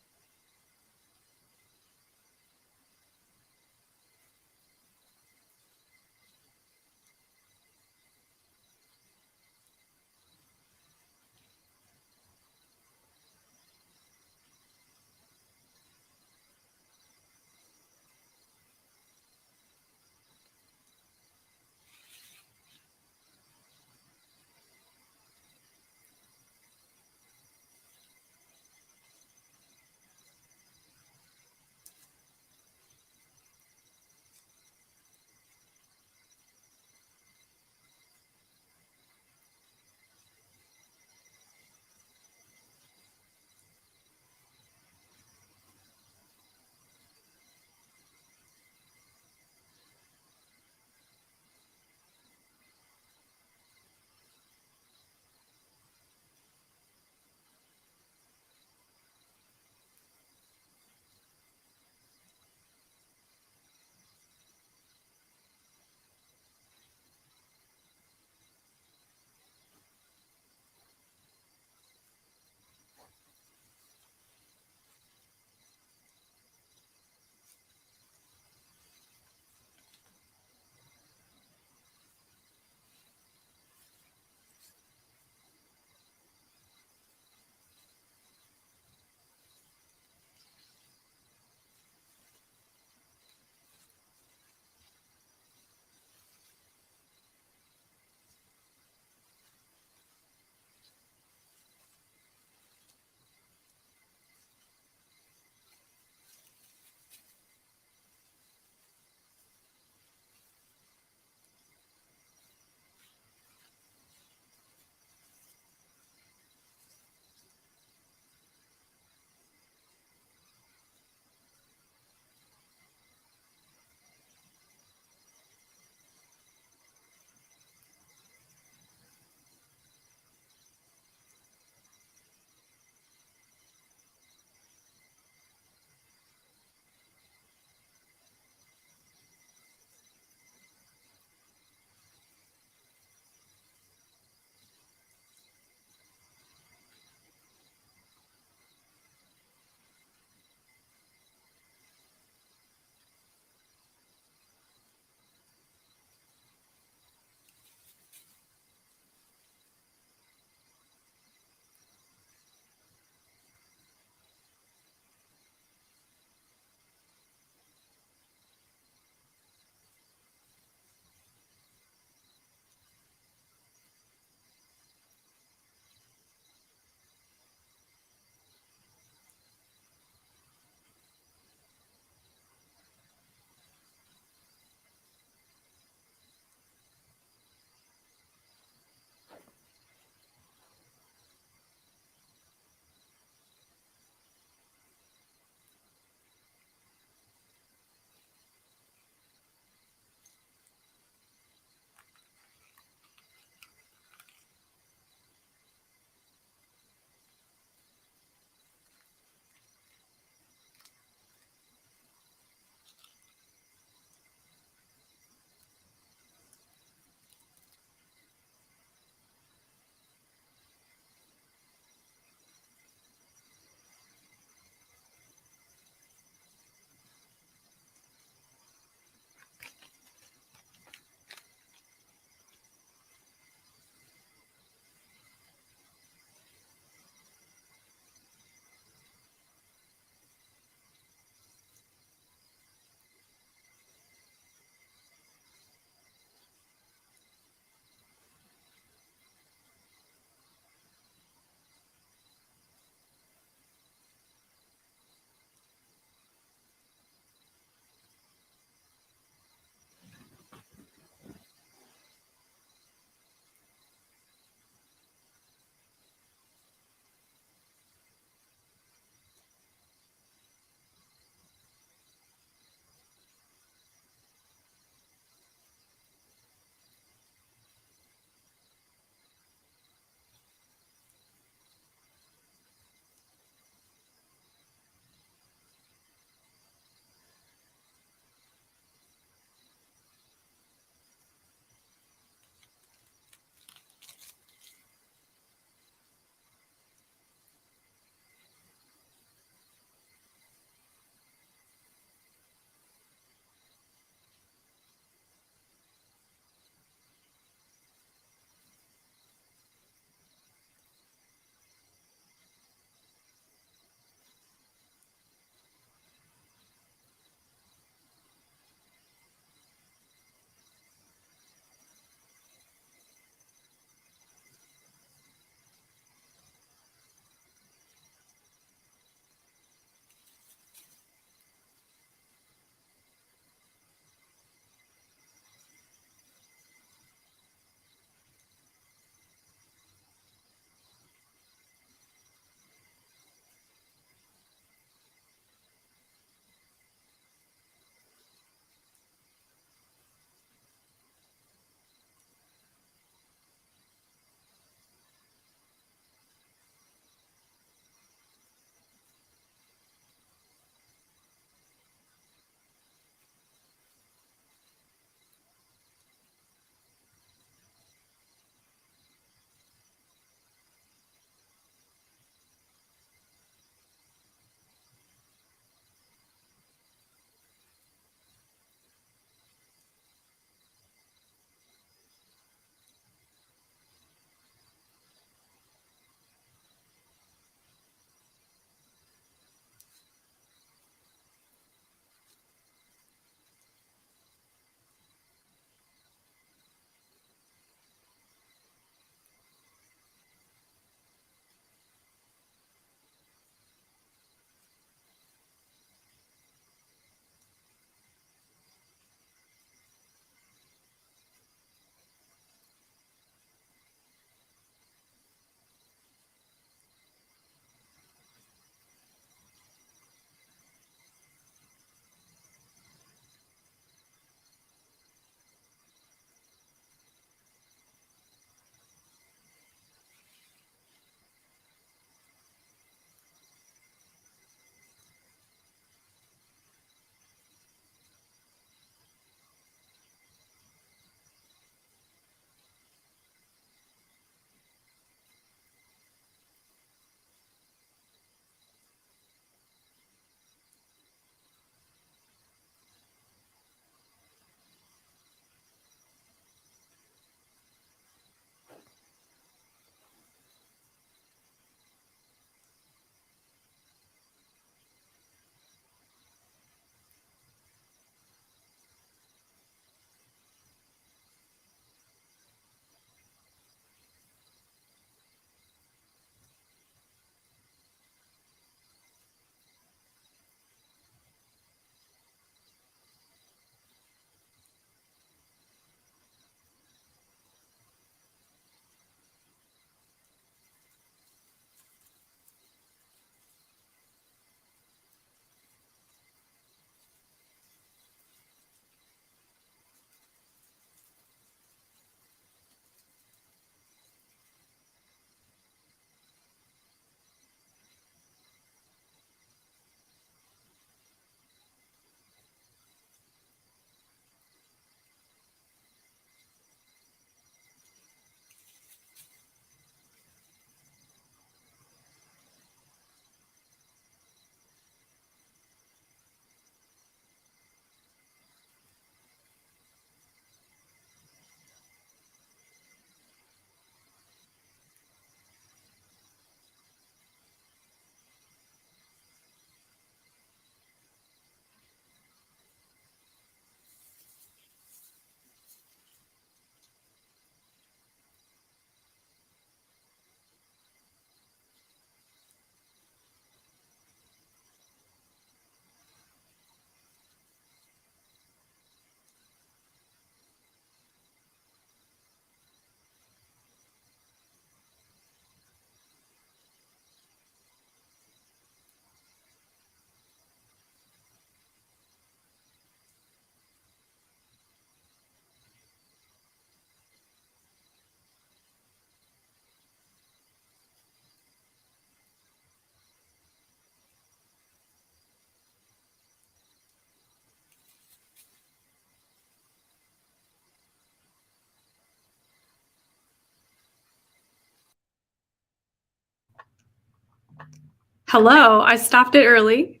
Hello, I stopped it early.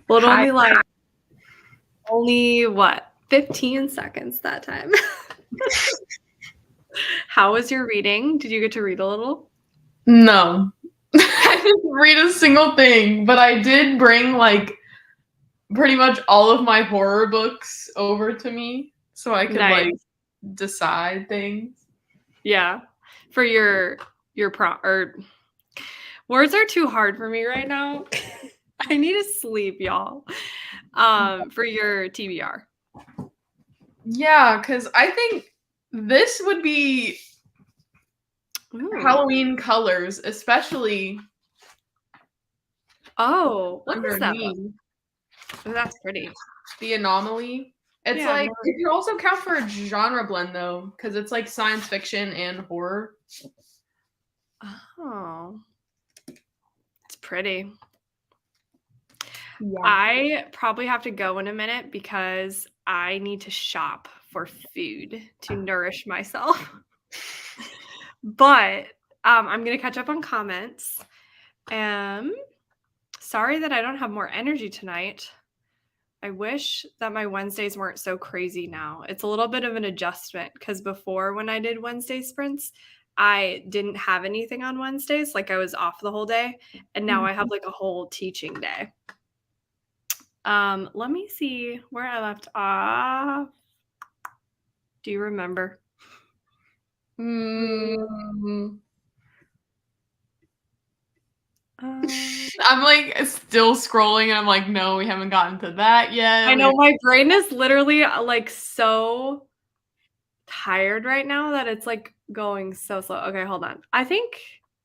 Well, it Hi. only what, 15 seconds that time. How was your reading? Did you get to read a little? No. I didn't read a single thing, but I did bring like pretty much all of my horror books over to me so I could like Nice. decide things. Yeah. For your or words are too hard for me right now. I need to sleep, y'all. For your TBR. Yeah, because I think this would be Ooh. Halloween colors, especially Oh, what is that book? underneath Oh, that's pretty. the anomaly. It's Yeah, I've like never- it can also count for a genre blend though, because it's like science fiction and horror. Oh, it's pretty. Yeah. I probably have to go in a minute because I need to shop for food to nourish myself. But I'm gonna catch up on comments. Sorry that I don't have more energy tonight. I wish that my Wednesdays weren't so crazy now. It's a little bit of an adjustment because before, when I did Wednesday sprints, I didn't have anything on Wednesdays. Like I was off the whole day. And now I have like a whole teaching day. Let me see where I left off. Do you remember? Mm. Um, I'm like still scrolling and I'm like, no, we haven't gotten to that yet. I know my brain is literally like so tired right now that it's like going so slow. Okay, hold on. I think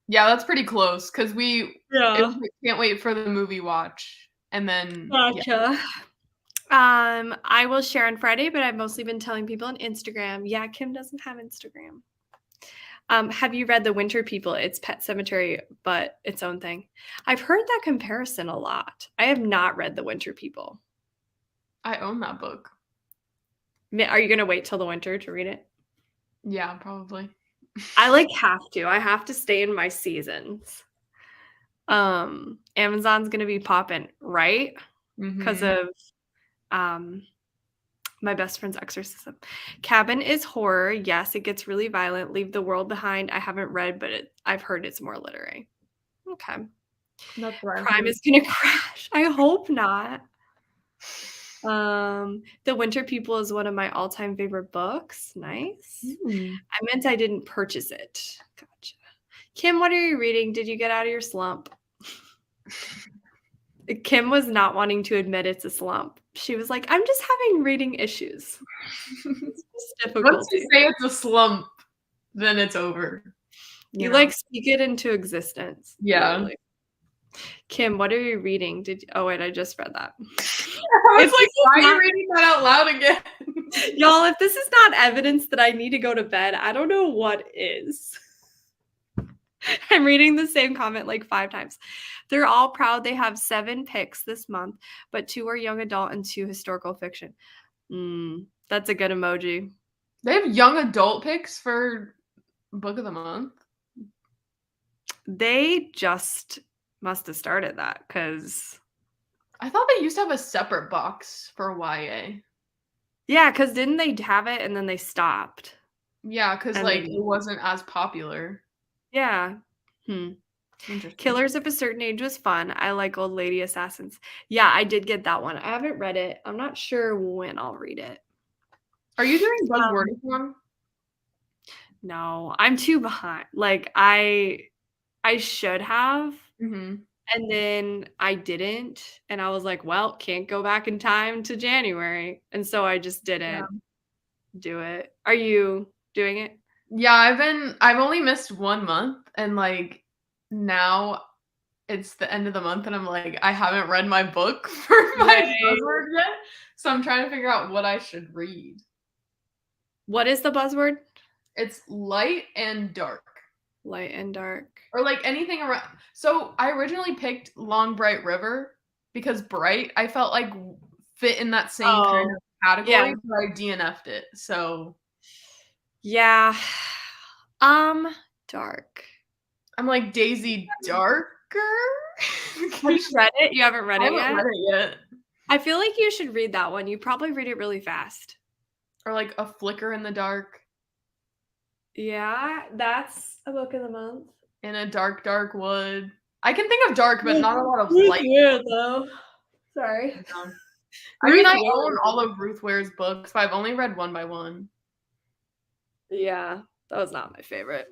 Yeah, that's pretty close because yeah. can't wait for the movie watch. And then Gotcha. I will share on Friday, but I've mostly been telling people on Instagram. Yeah, Kim doesn't have Instagram. Have you read The Winter People? It's Pet Cemetery, but its own thing. I've heard that comparison a lot. I have not read The Winter People. I own that book. Are you gonna wait till the winter to read it? Yeah, probably. I like have to. I have to stay in my seasons. Amazon's gonna be popping, right? Because of my best friend's exorcism. Cabin is horror. Yes, it gets really violent. Leave the World Behind. I haven't read, but I've heard it's more literary. Okay. That's right. Crime is gonna crash. I hope not. The Winter People is one of my all-time favorite books. Nice. I meant I didn't purchase it. Gotcha. Kim, what are you reading? Did you get out of your slump? Kim was not wanting to admit it's a slump. She was like, I'm just having reading issues. It's just difficult. Once you say it's a slump, then it's over. You like speak it into existence. Yeah. Literally. Kim, what are you reading? Oh wait, I just read that. I was like, why are you reading that out loud again? Y'all, if this is not evidence that I need to go to bed, I don't know what is. I'm reading the same comment like 5 times. They're all proud they have 7 picks this month, but 2 are young adult and 2 historical fiction. That's a good emoji. They have young adult picks for book of the month. They just must have started that because I thought they used to have a separate box for YA. Yeah, because didn't they have it and then they stopped? Yeah, because like it wasn't as popular. Yeah. Killers of a Certain Age was fun. I like Old Lady Assassins. Yeah, I did get that one. I haven't read it. I'm not sure when I'll read it. Are you doing buzzword one? No, I'm too behind. Like I should have. And then I didn't. And I was like, well, can't go back in time to January. And so I just didn't do it. Are you doing it? Yeah, I've only missed 1 month and like now it's the end of the month and I'm like, I haven't read my book for my buzzword yet. So I'm trying to figure out what I should read. What is the buzzword? It's light and dark. Light and dark. Or like anything around. So I originally picked Long Bright River because bright I felt like fit in that same kind of category, but I DNF'd it. So yeah. Dark. I'm like Daisy darker. Have you read it? You haven't read I it haven't yet? read it yet. I feel like you should read that one. You probably read it really fast. Or like A Flicker in the Dark. Yeah, that's a book of the month. In a Dark, Dark Wood. I can think of dark, but not a lot of Ruth light. Ware, though. Sorry. I mean, I Ware. own all of Ruth Ware's books, but I've only read one by one. Yeah, that was not my favorite.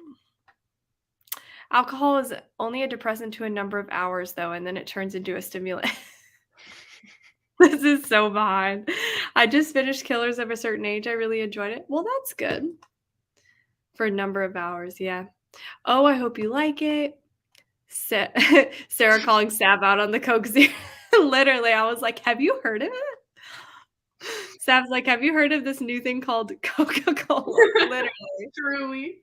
Alcohol is only a depressant to a number of hours, though, and then it turns into a stimulant. This is so behind. I just finished Killers of a Certain Age. I really enjoyed it. Well, that's good. For a number of hours, yeah. Oh, I hope you like it. Sarah calling Sav out on the Coke Zero. Literally, I was like, have you heard of it? Sav's like, have you heard of this new thing called Coca-Cola? Literally. Truly.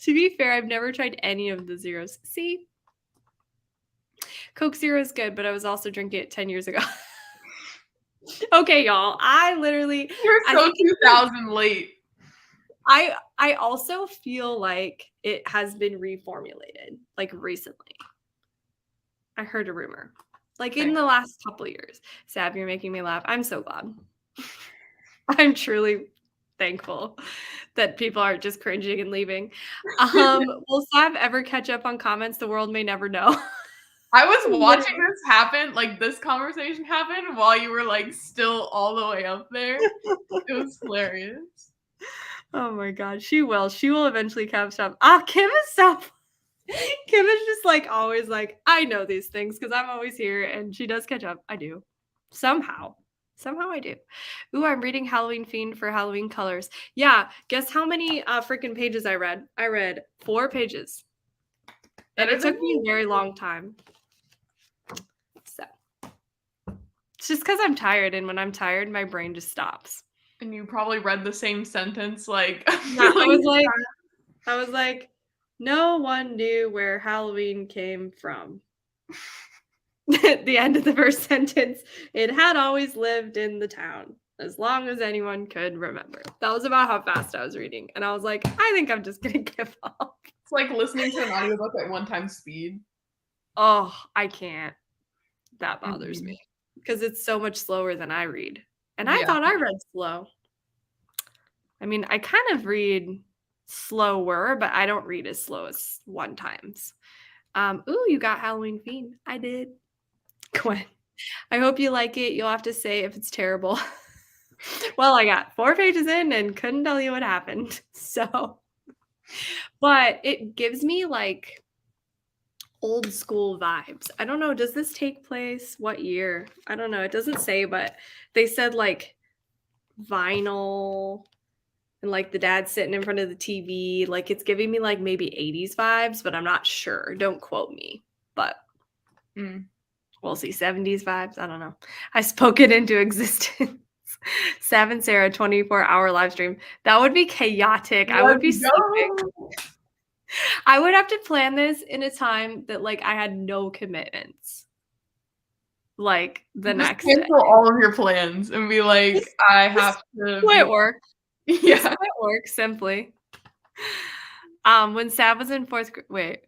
To be fair, I've never tried any of the zeros. See? Coke Zero is good, but I was also drinking it 10 years ago. Okay, y'all. I literally You're I so think 2000 late. I also feel like it has been reformulated, like, recently. I heard a rumor. Like, in the last couple years. Sav, you're making me laugh. I'm so glad. I'm truly thankful that people aren't just cringing and leaving. Will Sav ever catch up on comments the world may never know? I was watching this happen, like this conversation happen, while you were like still all the way up there. It was hilarious. Oh my god, she will. She will eventually catch up. Kim is so Kim is just like always like, I know these things because I'm always here, and she does catch up. I do. Somehow. Somehow I do. Ooh, I'm reading Halloween Fiend for Halloween colors. Yeah, guess how many freaking pages I read? I read 4 pages. And it took me a very long time. So it's just because I'm tired, and when I'm tired, my brain just stops. And you probably read the same sentence like Yeah, I was like, no one knew where Halloween came from. At the end of the first sentence, it had always lived in the town as long as anyone could remember. That was about how fast I was reading. And I was like, I think I'm just going to give up. It's like listening to an audiobook at 1 time speed. Oh, I can't. That bothers me because it's so much slower than I read. And I thought I read slow. I mean, I kind of read slower, but I don't read as slow as 1 times. Ooh, you got Halloween Fiend. I did. Gwen, I hope you like it. You'll have to say if it's terrible. Well, I got 4 pages in and couldn't tell you what happened. So, but it gives me like old school vibes. I don't know. Does this take place? What year? I don't know. It doesn't say, but they said like vinyl and like the dad sitting in front of the TV. Like it's giving me like maybe 80s vibes, but I'm not sure. Don't quote me. But we'll see. 70s vibes. I don't know. I spoke it into existence. Sav and Sarah 24-hour live stream. That would be chaotic. I would be sleeping. I would have to plan this in a time that like I had no commitments. Like the next day. Cancel all of your plans and be like, I have to quit work. Yeah. Quit work simply. When Sav was in 4th grade.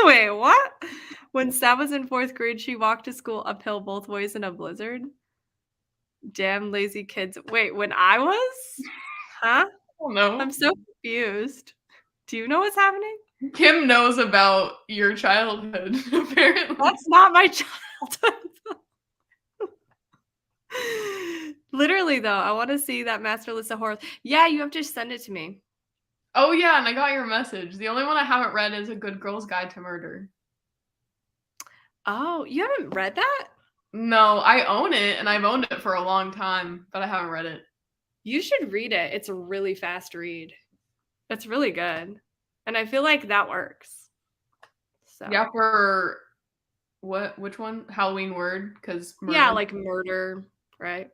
Wait, what? When Sav was in 4th grade, she walked to school uphill both ways in a blizzard. Damn lazy kids. Wait, when I was? Huh? Oh no. I'm so confused. Do you know what's happening? Kim knows about your childhood, apparently. That's not my childhood. Literally, though, I want to see that master list of horrors. Yeah, you have to send it to me. Oh, yeah, and I got your message. The only one I haven't read is A Good Girl's Guide to Murder. Oh, you haven't read that? No, I own it, and I've owned it for a long time, but I haven't read it. You should read it. It's a really fast read. It's really good. And I feel like that works. So. Yeah, for which one? Halloween Word? Because yeah, like murder, right?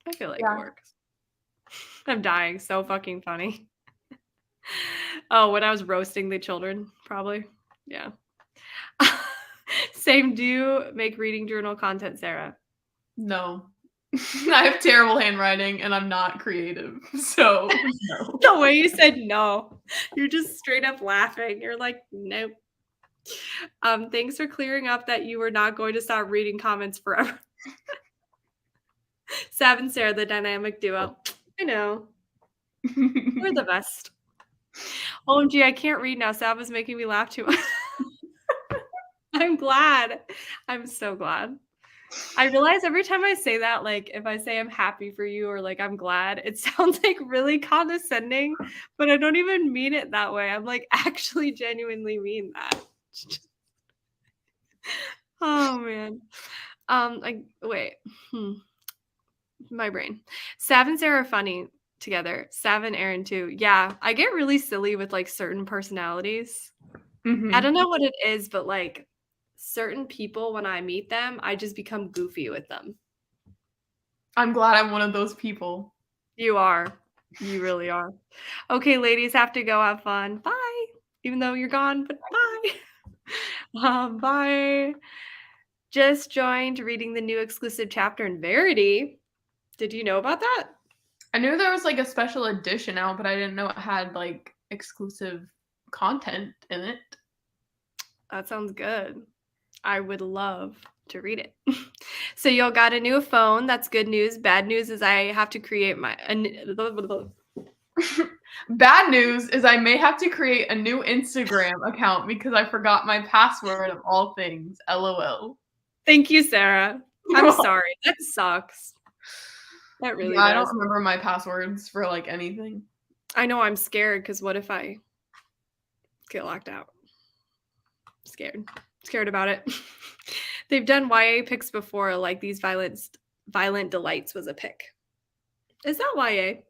I feel like it works. I'm dying. So fucking funny. Oh, when I was roasting the children, probably. Yeah. Same. Do you make reading journal content, Sarah? No. I have terrible handwriting and I'm not creative. So no. The way you said no, you're just straight up laughing. You're like, nope. Thanks for clearing up that you were not going to stop reading comments forever. Sav and Sarah, the dynamic duo. I know. We're the best. OMG, I can't read now. Sav is making me laugh too much. I'm glad. I'm so glad. I realize every time I say that, like, if I say I'm happy for you or like I'm glad, it sounds like really condescending, but I don't even mean it that way. I'm like actually genuinely mean that. Oh man. Like wait. Hmm. My brain. Sav and Sarah are funny together. Sav and Aaron too. Yeah, I get really silly with like certain personalities. I don't know what it is, but like certain people when I meet them, I just become goofy with them. I'm glad I'm one of those people. You are. You really are. Okay, ladies, have to go have fun. Bye. Even though you're gone, but bye. Bye. Just joined reading the new exclusive chapter in Verity. Did you know about that? I knew there was like a special edition out, but I didn't know it had like exclusive content in it. That sounds good. I would love to read it. So y'all got a new phone. That's good news. Bad news is I have to create my Bad news is I may have to create a new Instagram account because I forgot my password of all things. LOL. Thank you, Sarah. I'm sorry. That sucks. That really Yeah, I does. don't remember my passwords for like anything. I know I'm scared because what if I get locked out? Scared about it. They've done YA picks before, like these Violent Delights was a pick. Is that YA?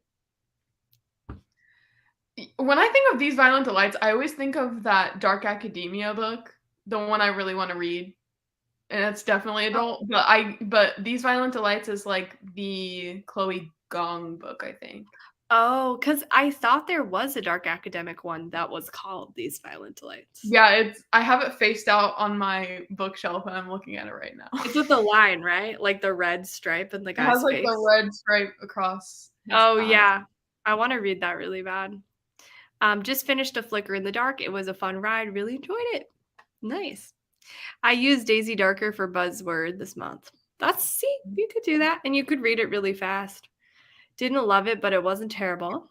When I think of These Violent Delights, I always think of that Dark Academia book, the one I really want to read. And it's definitely adult, but These Violent Delights is like the Chloe Gong book, I think. Oh, because I thought there was a dark academic one that was called These Violent Delights. Yeah, I have it faced out on my bookshelf and I'm looking at it right now. It's with the line, right? Like the red stripe and the guy's It has like face. the red stripe across his Oh eye. yeah. I want to read that really bad. Just finished A Flicker in the Dark. It was a fun ride. Really enjoyed it. Nice. I used Daisy Darker for buzzword this month. See, you could do that and you could read it really fast. Didn't love it, but it wasn't terrible.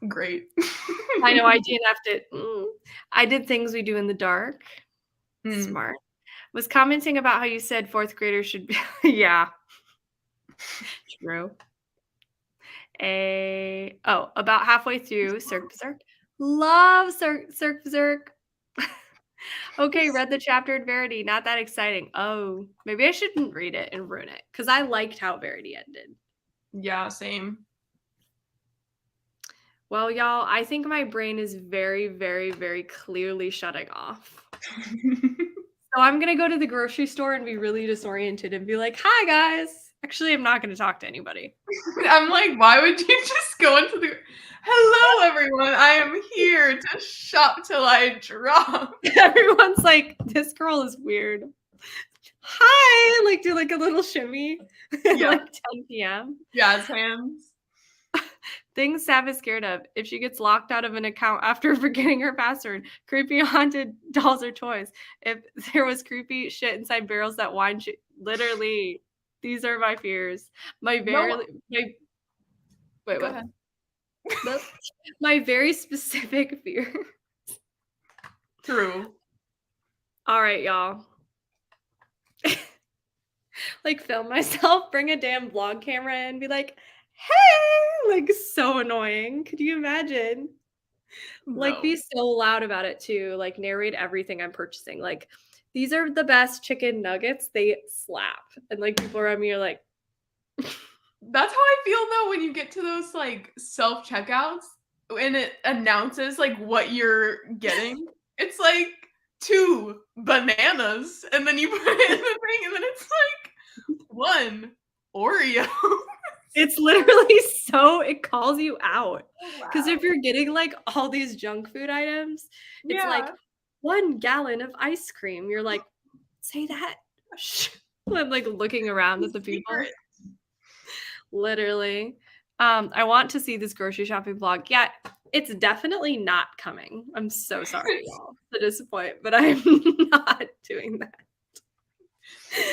Great. I know I didn't have to. I did Things We Do in the Dark. Smart. Was commenting about how you said fourth graders should be. Yeah. True. About halfway through Cirque Berserk. Love Cirque Berserk. Okay, read the chapter in Verity. Not that exciting. Oh, maybe I shouldn't read it and ruin it because I liked how Verity ended. Yeah, same. Well, y'all, I think my brain is very, very, very clearly shutting off. So I'm going to go to the grocery store and be really disoriented and be like, hi, guys. Actually, I'm not going to talk to anybody. I'm like, why would you just go into the... Hello, everyone. I am here to shop till I drop. Everyone's like, this girl is weird. Hi. Like, do like a little shimmy at Yeah. like 10 p.m. Jazz hands. Things Sav is scared of. If she gets locked out of an account after forgetting her password, creepy haunted dolls or toys. If there was creepy shit inside barrels that wine shit. Literally, these are my fears. Wait, Go what? ahead. My very specific fear. True. All right, y'all. Like, film myself, bring a damn vlog camera and be like, hey, like so annoying. Could you imagine? Like, No. be so loud about it too. Like, narrate everything I'm purchasing. Like, these are the best chicken nuggets. They slap. And like, people around me are like, That's how I feel though when you get to those like self checkouts and it announces like what you're getting. It's like 2 bananas, and then you put it in the thing, and then it's like 1 Oreo. it's literally it calls you out. Because Wow. if you're getting like all these junk food items, it's like Yeah. 1 gallon of ice cream. You're like, say that. Shh. I'm like looking around at the people. Secret. Literally. I want to see this grocery shopping vlog. Yeah, It's definitely not coming. I'm so sorry, y'all, to disappoint, but I'm not doing that.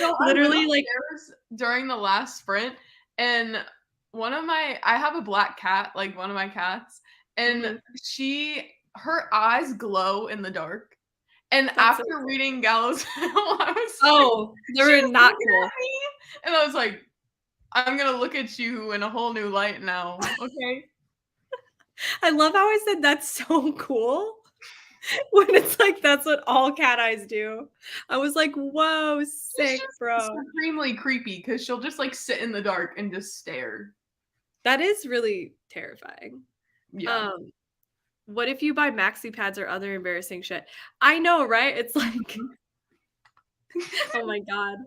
No, I went Literally, like upstairs during the last sprint, and I have a black cat, like one of my cats, and mhm, her eyes glow in the dark. And that's so after cool. reading Gallows Hill, I was like, Oh, they she were was not looking cool. at me, and I was like, I'm gonna look at you in a whole new light now, okay? I love how I said that's so cool when it's like that's what all cat eyes do. I was like, "Whoa, She's sick, just bro." supremely creepy because she'll just like sit in the dark and just stare. That is really terrifying. Yeah. Um, what if you buy maxi pads or other embarrassing shit? I know, right? It's like, Mhm. oh my god.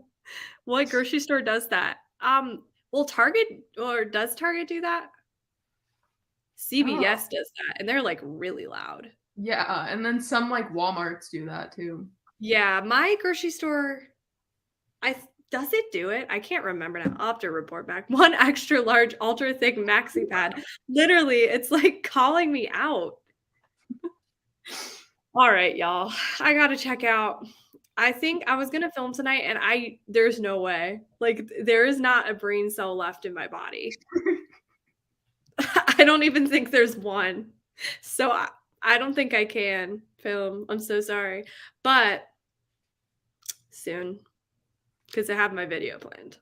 What grocery store does that? Well, Target or does Target do that? Oh, CVS does that, and they're, like, really loud. yeah, and then some like Walmarts do that too. Yeah, my grocery store, I th does it do it? I can't remember now. I'll have to report back. 1 extra large, ultra thick maxi pad. Literally, it's, like, calling me out. Alright, y'all. I gotta check out. I think I was gonna film tonight, and there's no way. Like, there is not a brain cell left in my body. I don't even think there's one. So I don't think I can film. I'm so sorry. But soon, because I have my video planned.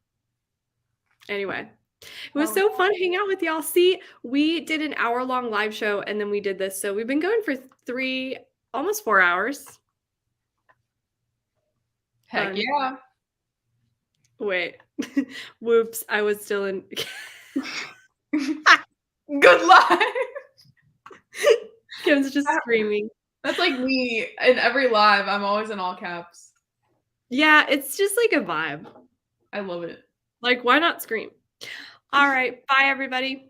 Anyway, it was Oh, so fun hanging out with y'all. See, we did an hour-long live show and then we did this. So we've been going for 3, almost 4 hours. heck Fun. yeah. Wait. Whoops, I was still in Good luck. Kim's just screaming. That's like me in every live. I'm always in all caps. Yeah, it's just like a vibe. I love it. Like, why not scream? All right. Bye, everybody.